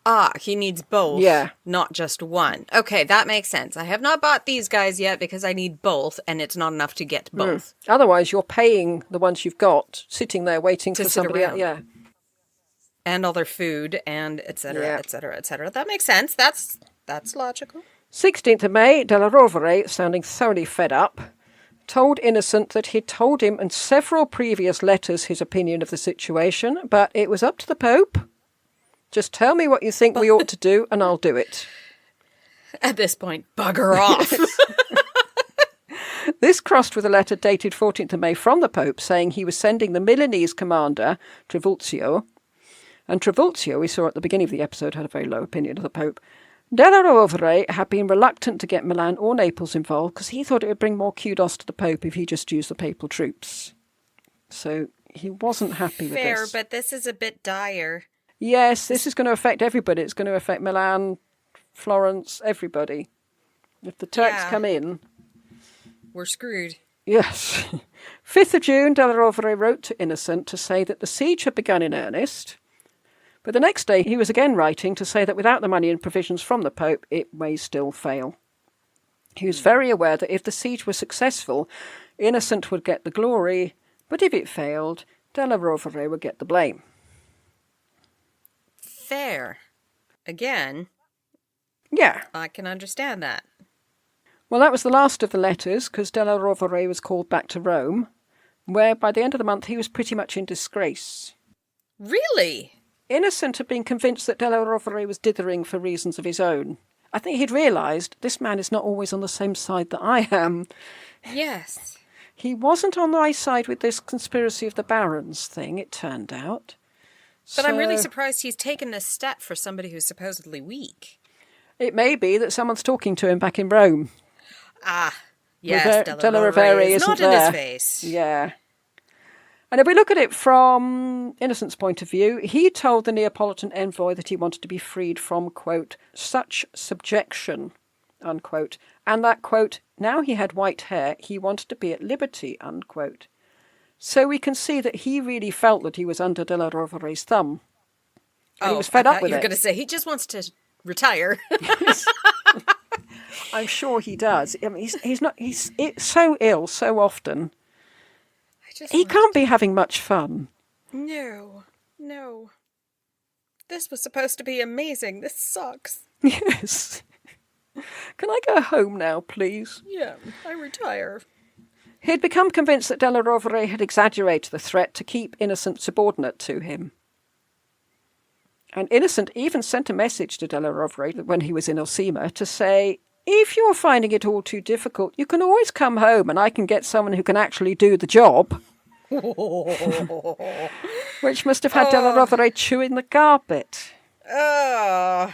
Ah, he needs both. Yeah. Not just one. Okay, that makes sense. I have not bought these guys yet because I need both, and it's not enough to get both. Otherwise, you're paying the ones you've got, sitting there waiting To for sit somebody else. around. Yeah. And all their food, and et cetera, Yeah. et cetera, et cetera. That makes sense. That's logical. 16th of May, Della Rovere, sounding thoroughly fed up, told Innocent that he'd told him in several previous letters his opinion of the situation, but it was up to the Pope. Just tell me what you think we ought to do, and I'll do it. At this point, bugger off. This crossed with a letter dated 14th of May from the Pope saying he was sending the Milanese commander, Trivulzio, and Trivulzio, we saw at the beginning of the episode, had a very low opinion of the Pope. Della Rovere had been reluctant to get Milan or Naples involved because he thought it would bring more kudos to the Pope if he just used the papal troops. So he wasn't happy with this. Fair, but this is a bit dire. Yes, this is going to affect everybody. It's going to affect Milan, Florence, everybody. If the Turks come in... We're screwed. Yes. 5th of June, Della Rovere wrote to Innocent to say that the siege had begun in earnest. But the next day he was again writing to say that without the money and provisions from the Pope, it may still fail. He was very aware that if the siege was successful, Innocent would get the glory, but if it failed, Della Rovere would get the blame. Fair. Again, Yeah. I can understand that. Well, that was the last of the letters, because Della Rovere was called back to Rome, where by the end of the month he was pretty much in disgrace. Really? Innocent had been convinced that Della Rovere was dithering for reasons of his own. I think he'd realised this man is not always on the same side that I am. Yes. He wasn't on my side with this conspiracy of the barons thing, it turned out. But I'm really surprised he's taken this step for somebody who's supposedly weak. It may be that someone's talking to him back in Rome. Ah, yes, Della Rovere is isn't not there. in his face. Yeah. And if we look at it from Innocent's point of view, he told the Neapolitan envoy that he wanted to be freed from, quote, such subjection, unquote, and that, quote, now he had white hair, he wanted to be at liberty, unquote. So we can see that he really felt that he was under Della Rovere's thumb. And he was fed up with it. You were going to say he just wants to retire. Yes. I'm sure he does. I mean, he's so ill so often. He can't be having much fun. No. This was supposed to be amazing. This sucks. Yes. Can I go home now, please? Yeah, I retire. He had become convinced that Della Rovere had exaggerated the threat to keep Innocent subordinate to him. And Innocent even sent a message to Della Rovere when he was in Osima to say, if you're finding it all too difficult, you can always come home and I can get someone who can actually do the job. Which must have had Della Rovere chewing the carpet. The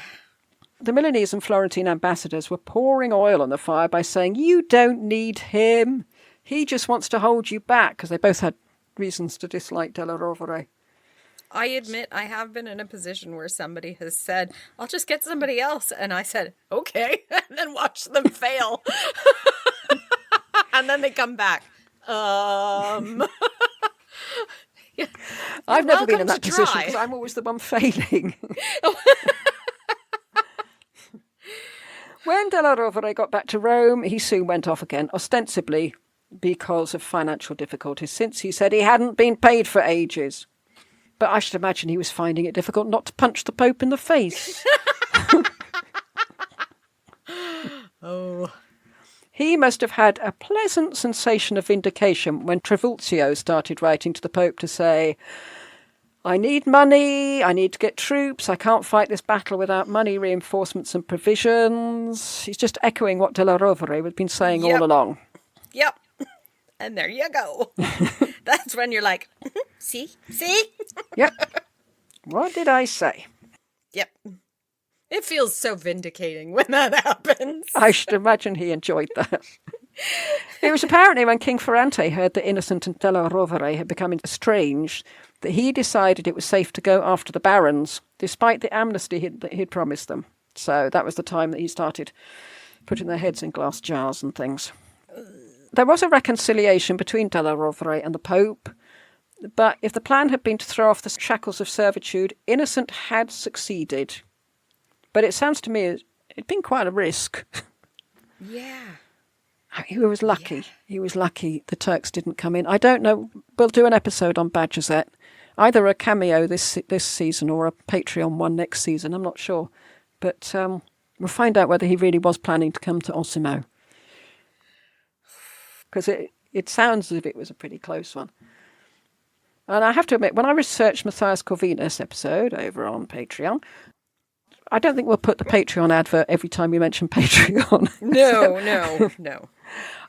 Milanese and Florentine ambassadors were pouring oil on the fire by saying, you don't need him. He just wants to hold you back, because they both had reasons to dislike Della Rovere. I admit I have been in a position where somebody has said, I'll just get somebody else. And I said, okay, and then watch them fail. And then they come back. Yeah. I've never been in that position because I'm always the one failing. When Della Rovere got back to Rome, he soon went off again, ostensibly because of financial difficulties, since he said he hadn't been paid for ages. But I should imagine he was finding it difficult not to punch the Pope in the face. Oh. He must have had a pleasant sensation of vindication when Trivulzio started writing to the Pope to say, I need money, I need to get troops, I can't fight this battle without money, reinforcements and provisions. He's just echoing what Della Rovere had been saying all along. Yep. And there you go. That's when you're like, see? Yep. What did I say? Yep. It feels so vindicating when that happens. I should imagine he enjoyed that. It was apparently when King Ferrante heard that Innocent and Della Rovere had become estranged that he decided it was safe to go after the barons, despite the amnesty that he'd promised them. So that was the time that he started putting their heads in glass jars and things. There was a reconciliation between Della Rovere and the Pope, but if the plan had been to throw off the shackles of servitude, Innocent had succeeded. But it sounds to me it'd been quite a risk. Yeah. He was lucky. Yeah. He was lucky the Turks didn't come in. I don't know. We'll do an episode on Bajazet. Either a cameo this season or a Patreon one next season. I'm not sure. But we'll find out whether he really was planning to come to Osimo. Because it sounds as if it was a pretty close one. And I have to admit, when I researched Matthias Corvinus episode over on Patreon, I don't think we'll put the Patreon advert every time we mention Patreon. No.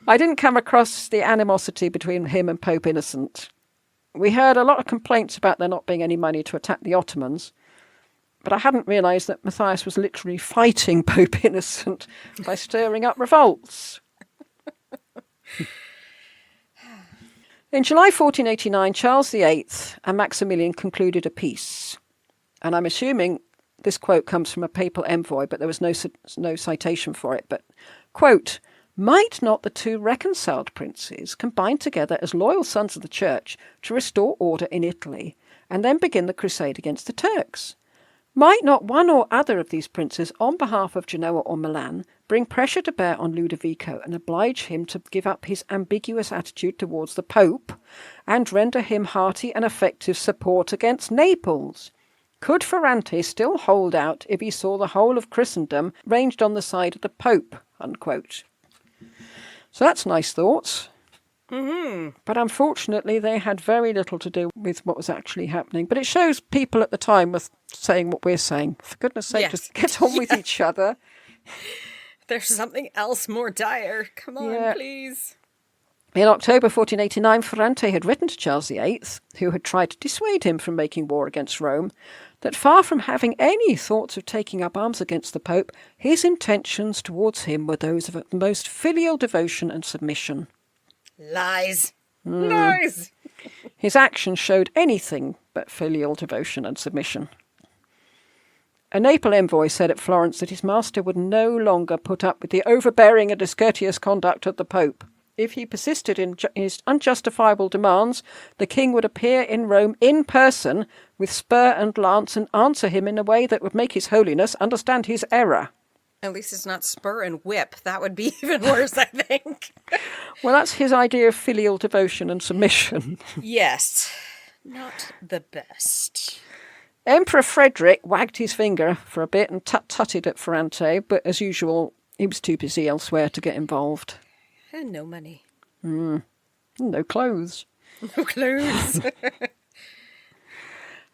I didn't come across the animosity between him and Pope Innocent. We heard a lot of complaints about there not being any money to attack the Ottomans, but I hadn't realised that Matthias was literally fighting Pope Innocent by stirring up revolts. In July 1489, Charles VIII and Maximilian concluded a peace. And I'm assuming this quote comes from a papal envoy, but there was no citation for it. But, quote, might not the two reconciled princes combine together as loyal sons of the Church to restore order in Italy and then begin the crusade against the Turks? Might not one or other of these princes, on behalf of Genoa or Milan, bring pressure to bear on Ludovico and oblige him to give up his ambiguous attitude towards the Pope and render him hearty and effective support against Naples? Could Ferrante still hold out if he saw the whole of Christendom ranged on the side of the Pope? Unquote. So that's nice thoughts. Mm-hmm. But unfortunately, they had very little to do with what was actually happening. But it shows people at the time were saying what we're saying. For goodness sake, yes. Just get on with each other. There's something else more dire. Come on, please. In October 1489, Ferrante had written to Charles VIII, who had tried to dissuade him from making war against Rome, that far from having any thoughts of taking up arms against the Pope, his intentions towards him were those of the most filial devotion and submission. Lies. Lies. His actions showed anything but filial devotion and submission. A Naples envoy said at Florence that his master would no longer put up with the overbearing and discourteous conduct of the Pope. If he persisted in his unjustifiable demands, the king would appear in Rome in person with spur and lance and answer him in a way that would make His Holiness understand his error. At least it's not spur and whip. That would be even worse, I think. Well, that's his idea of filial devotion and submission. Yes. Not the best. Emperor Frederick wagged his finger for a bit and tut-tutted at Ferrante, but as usual, he was too busy elsewhere to get involved. And no money. No clothes. No clothes.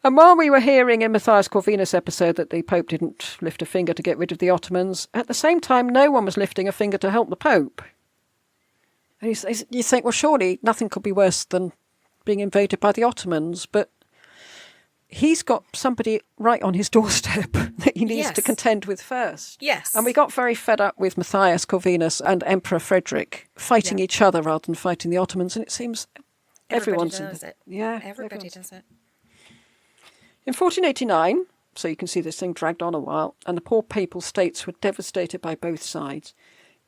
And while we were hearing in Matthias Corvinus' episode that the Pope didn't lift a finger to get rid of the Ottomans, at the same time, no one was lifting a finger to help the Pope. And you think, well, surely nothing could be worse than being invaded by the Ottomans, but he's got somebody right on his doorstep that he needs to contend with first. Yes. And we got very fed up with Matthias Corvinus and Emperor Frederick fighting each other rather than fighting the Ottomans, and it seems everybody does it. Yeah. Everybody does it. In 1489, so you can see this thing dragged on a while, and the poor papal states were devastated by both sides.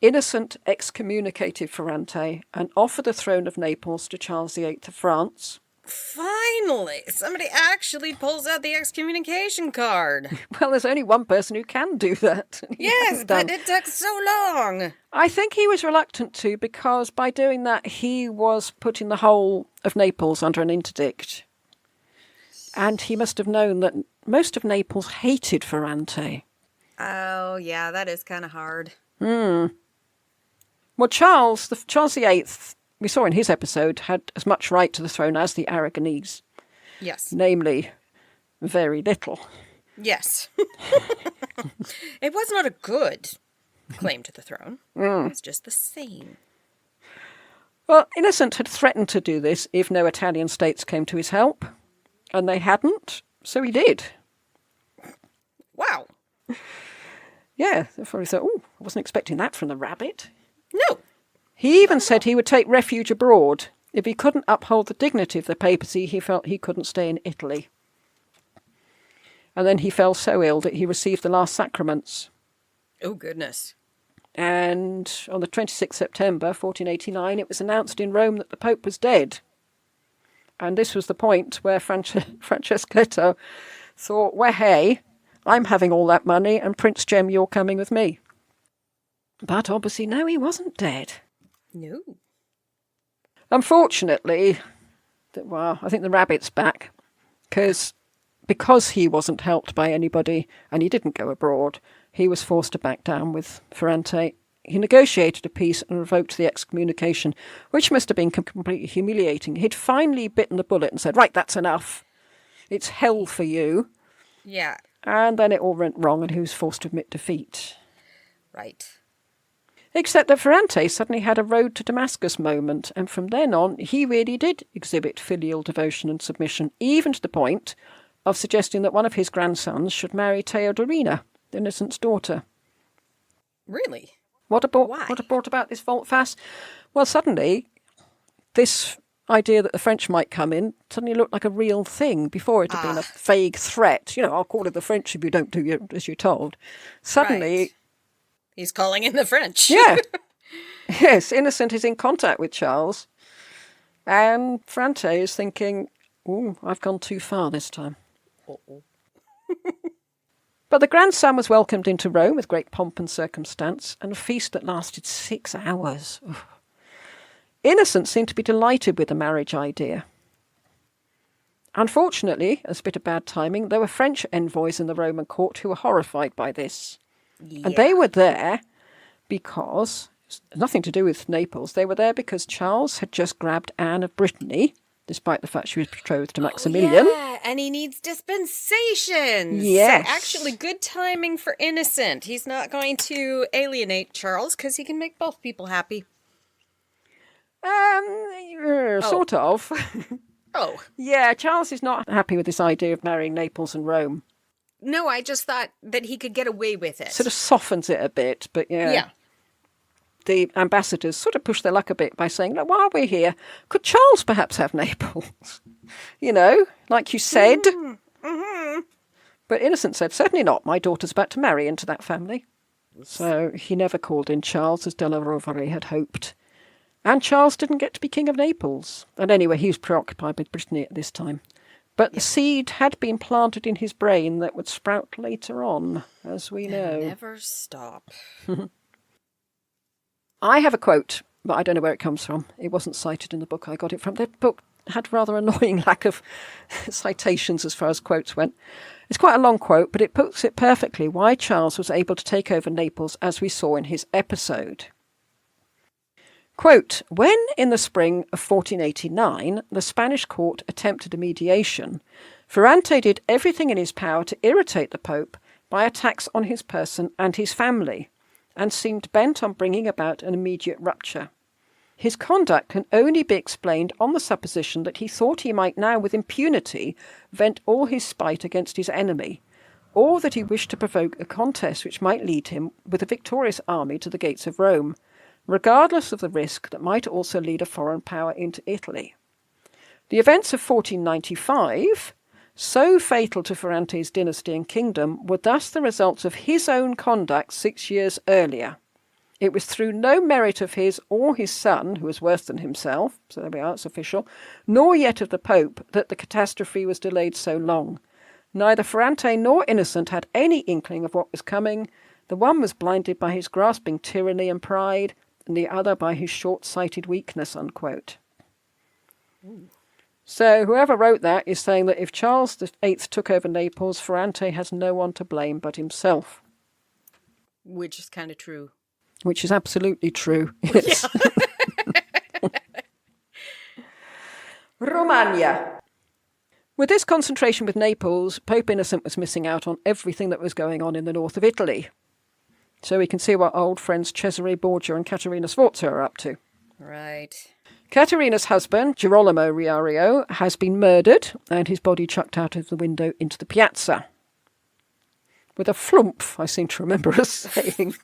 Innocent excommunicated Ferrante and offered the throne of Naples to Charles VIII of France. Finally, somebody actually pulls out the excommunication card. Well, there's only one person who can do that. Yes, but it took so long. I think he was reluctant to, because by doing that, he was putting the whole of Naples under an interdict. And he must have known that most of Naples hated Ferrante. Oh, yeah, that is kind of hard. Well, Charles VIII, we saw in his episode, had as much right to the throne as the Aragonese. Yes. Namely, very little. Yes. It was not a good claim to the throne. It was just the same. Well, Innocent had threatened to do this if no Italian states came to his help. And they hadn't, so he did. Wow. Yeah, therefore he thought, oh, I wasn't expecting that from the rabbit. No. He even said he would take refuge abroad. If he couldn't uphold the dignity of the papacy, he felt he couldn't stay in Italy. And then he fell so ill that he received the last sacraments. Oh, goodness. And on the 26th September 1489, it was announced in Rome that the Pope was dead. And this was the point where Franceschetto thought, well, hey, I'm having all that money, and Prince Djem, you're coming with me. But obviously, no, he wasn't dead. No. Unfortunately, I think the rabbit's back, because he wasn't helped by anybody, and he didn't go abroad, he was forced to back down with Ferrante. He negotiated a peace and revoked the excommunication, which must have been completely humiliating. He'd finally bitten the bullet and said, right, that's enough. It's hell for you. Yeah. And then it all went wrong and he was forced to admit defeat. Right. Except that Ferrante suddenly had a road to Damascus moment, and from then on he really did exhibit filial devotion and submission, even to the point of suggesting that one of his grandsons should marry Theodorina, the Innocent's daughter. Really? What brought about this volte-face? Well, suddenly, this idea that the French might come in suddenly looked like a real thing. Before it had been a vague threat. I'll call it the French if you don't do as you're told. Suddenly... Right. He's calling in the French. Yeah. Yes, Innocent is in contact with Charles. And Ferrante is thinking, ooh, I've gone too far this time. Uh-oh. But the grandson was welcomed into Rome with great pomp and circumstance, and a feast that lasted 6 hours. Ugh. Innocent seemed to be delighted with the marriage idea. Unfortunately, as a bit of bad timing, there were French envoys in the Roman court who were horrified by this. Yeah. And they were there because, nothing to do with Naples, they were there because Charles had just grabbed Anne of Brittany, despite the fact she was betrothed to Maximilian. Yeah, and he needs dispensation. Yes. So actually, good timing for Innocent. He's not going to alienate Charles because he can make both people happy. Sort of. Oh. Yeah, Charles is not happy with this idea of marrying Naples and Rome. No, I just thought that he could get away with it. Sort of softens it a bit, but yeah. Yeah. The ambassadors sort of push their luck a bit by saying, look, while we're here, could Charles perhaps have Naples? Like you said. Mm-hmm. But Innocent said, certainly not. My daughter's about to marry into that family. So he never called in Charles, as Della Rovere had hoped. And Charles didn't get to be King of Naples. And anyway, he was preoccupied with Brittany at this time. But the seed had been planted in his brain that would sprout later on, as we know. Never stop. I have a quote, but I don't know where it comes from. It wasn't cited in the book I got it from. The book had rather annoying lack of citations as far as quotes went. It's quite a long quote, but it puts it perfectly why Charles was able to take over Naples, as we saw in his episode. Quote, when in the spring of 1489 the Spanish court attempted a mediation, Ferrante did everything in his power to irritate the Pope by attacks on his person and his family, and seemed bent on bringing about an immediate rupture. His conduct can only be explained on the supposition that he thought he might now with impunity vent all his spite against his enemy, or that he wished to provoke a contest which might lead him with a victorious army to the gates of Rome, regardless of the risk that might also lead a foreign power into Italy. The events of 1495, so fatal to Ferrante's dynasty and kingdom, were thus the results of his own conduct 6 years earlier. It was through no merit of his or his son, who was worse than himself, so there we are, it's official, nor yet of the Pope, that the catastrophe was delayed so long. Neither Ferrante nor Innocent had any inkling of what was coming. The one was blinded by his grasping tyranny and pride, and the other by his short-sighted weakness, unquote. So whoever wrote that is saying that if Charles VIII took over Naples, Ferrante has no one to blame but himself. Which is kind of true. Which is absolutely true. Yes. Yeah. Romagna. With this concentration with Naples, Pope Innocent was missing out on everything that was going on in the north of Italy. So we can see what old friends Cesare Borgia and Caterina Sforza are up to. Right. Caterina's husband, Girolamo Riario, has been murdered and his body chucked out of the window into the piazza. With a flumph, I seem to remember us saying.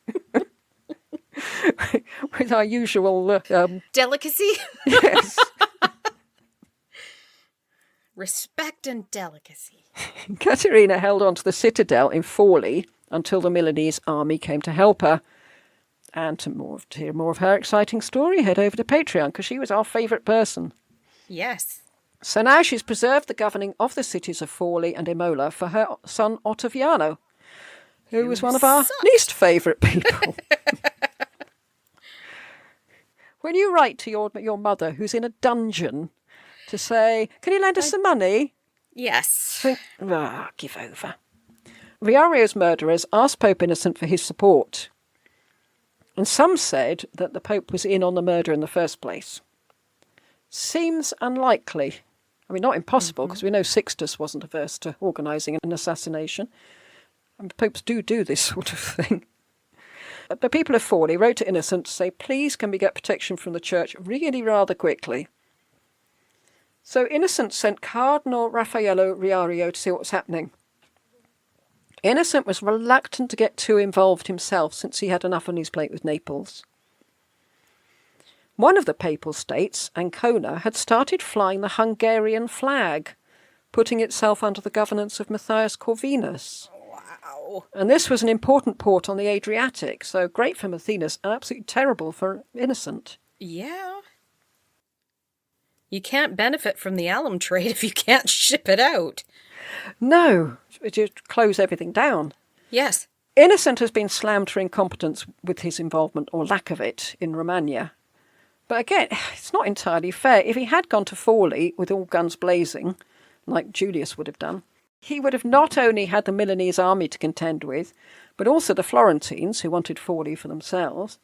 With our usual... delicacy? Yes. Respect and delicacy. Caterina held on to the citadel in Forlì until the Milanese army came to help her. And to hear more of her exciting story, head over to Patreon, because she was our favourite person. Yes. So now she's preserved the governing of the cities of Forlì and Imola for her son Ottaviano, who was one of our least favourite people. When you write to your mother, who's in a dungeon, to say, can you lend us some money? Yes. Think, give over. Riario's murderers asked Pope Innocent for his support. And some said that the Pope was in on the murder in the first place. Seems unlikely. I mean, not impossible, because we know Sixtus wasn't averse to organising an assassination. And popes do this sort of thing. The people of Forlì wrote to Innocent to say, please can we get protection from the church really rather quickly. So Innocent sent Cardinal Raffaello Riario to see what was happening. Innocent was reluctant to get too involved himself since he had enough on his plate with Naples. One of the papal states, Ancona, had started flying the Hungarian flag, putting itself under the governance of Matthias Corvinus. Wow. And this was an important port on the Adriatic, so great for Matthias and absolutely terrible for Innocent. Yeah. You can't benefit from the alum trade if you can't ship it out. No, it just close everything down. Yes. Innocent has been slammed for incompetence with his involvement, or lack of it, in Romagna. But again, it's not entirely fair. If he had gone to Forlì with all guns blazing, like Julius would have done, he would have not only had the Milanese army to contend with, but also the Florentines, who wanted Forlì for themselves.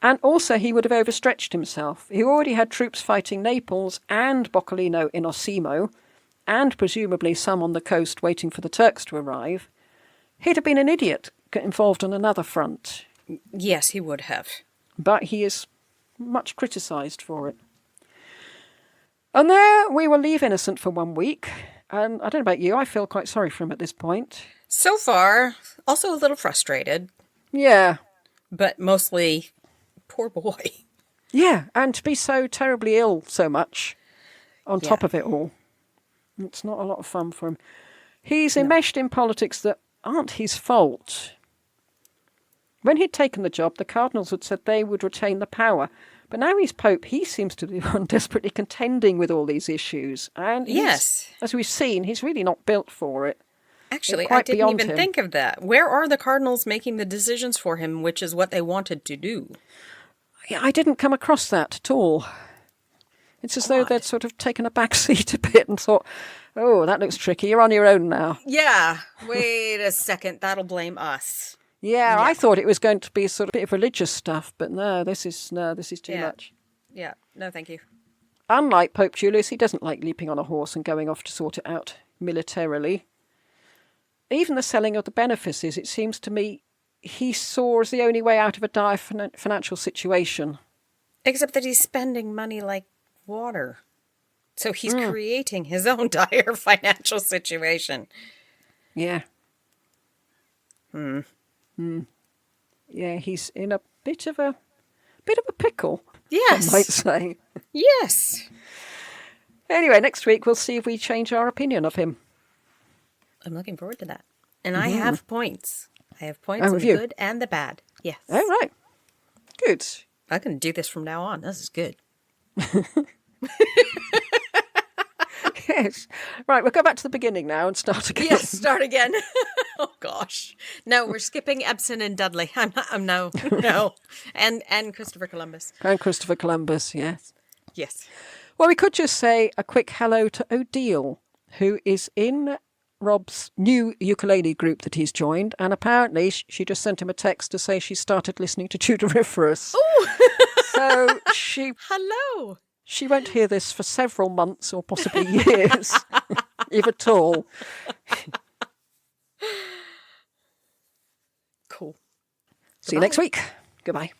And also he would have overstretched himself. He already had troops fighting Naples and Boccolino in Osimo, and presumably some on the coast waiting for the Turks to arrive. He'd have been an idiot involved on another front. Yes, he would have. But he is much criticised for it. And there we will leave Innocent for 1 week. And I don't know about you, I feel quite sorry for him at this point. So far, also a little frustrated. Yeah. But mostly, poor boy. Yeah, and to be so terribly ill so much on top of it all. It's not a lot of fun for him. He's enmeshed in politics that aren't his fault. When he'd taken the job, the cardinals had said they would retain the power. But now he's Pope, he seems to be one desperately contending with all these issues. And yes, as we've seen, he's really not built for it. Actually, I didn't even think of that. Where are the cardinals making the decisions for him, which is what they wanted to do? Yeah, I didn't come across that at all. It's as though they'd sort of taken a back seat a bit and thought, oh, that looks tricky, you're on your own now. Yeah, wait a second, that'll blame us. Yeah, I thought it was going to be sort of a bit of religious stuff, but no, this is too much. Yeah, no thank you. Unlike Pope Julius, he doesn't like leaping on a horse and going off to sort it out militarily. Even the selling of the benefices, it seems to me, he saw as the only way out of a dire financial situation. Except that he's spending money like water. So he's creating his own dire financial situation. Yeah. Yeah, he's in a bit of a pickle. Yes. I might say. Yes. Anyway, next week we'll see if we change our opinion of him. I'm looking forward to that. And I have points. I have points Oh, in have the you? good and the bad. Yes. Oh, right. Good. I can do this from now on. This is good. Yes. Right, we'll go back to the beginning now and start again. Yes, start again. Oh gosh. No, we're skipping Ebsen and Dudley. I'm no. And Christopher Columbus. And Christopher Columbus, yes. Yes. Well, we could just say a quick hello to Odile, who is in Rob's new ukulele group that he's joined, and apparently she just sent him a text to say she started listening to Tudoriferous. So Hello. she won't hear this for several months or possibly years, if at all. Cool. See you next week. Goodbye.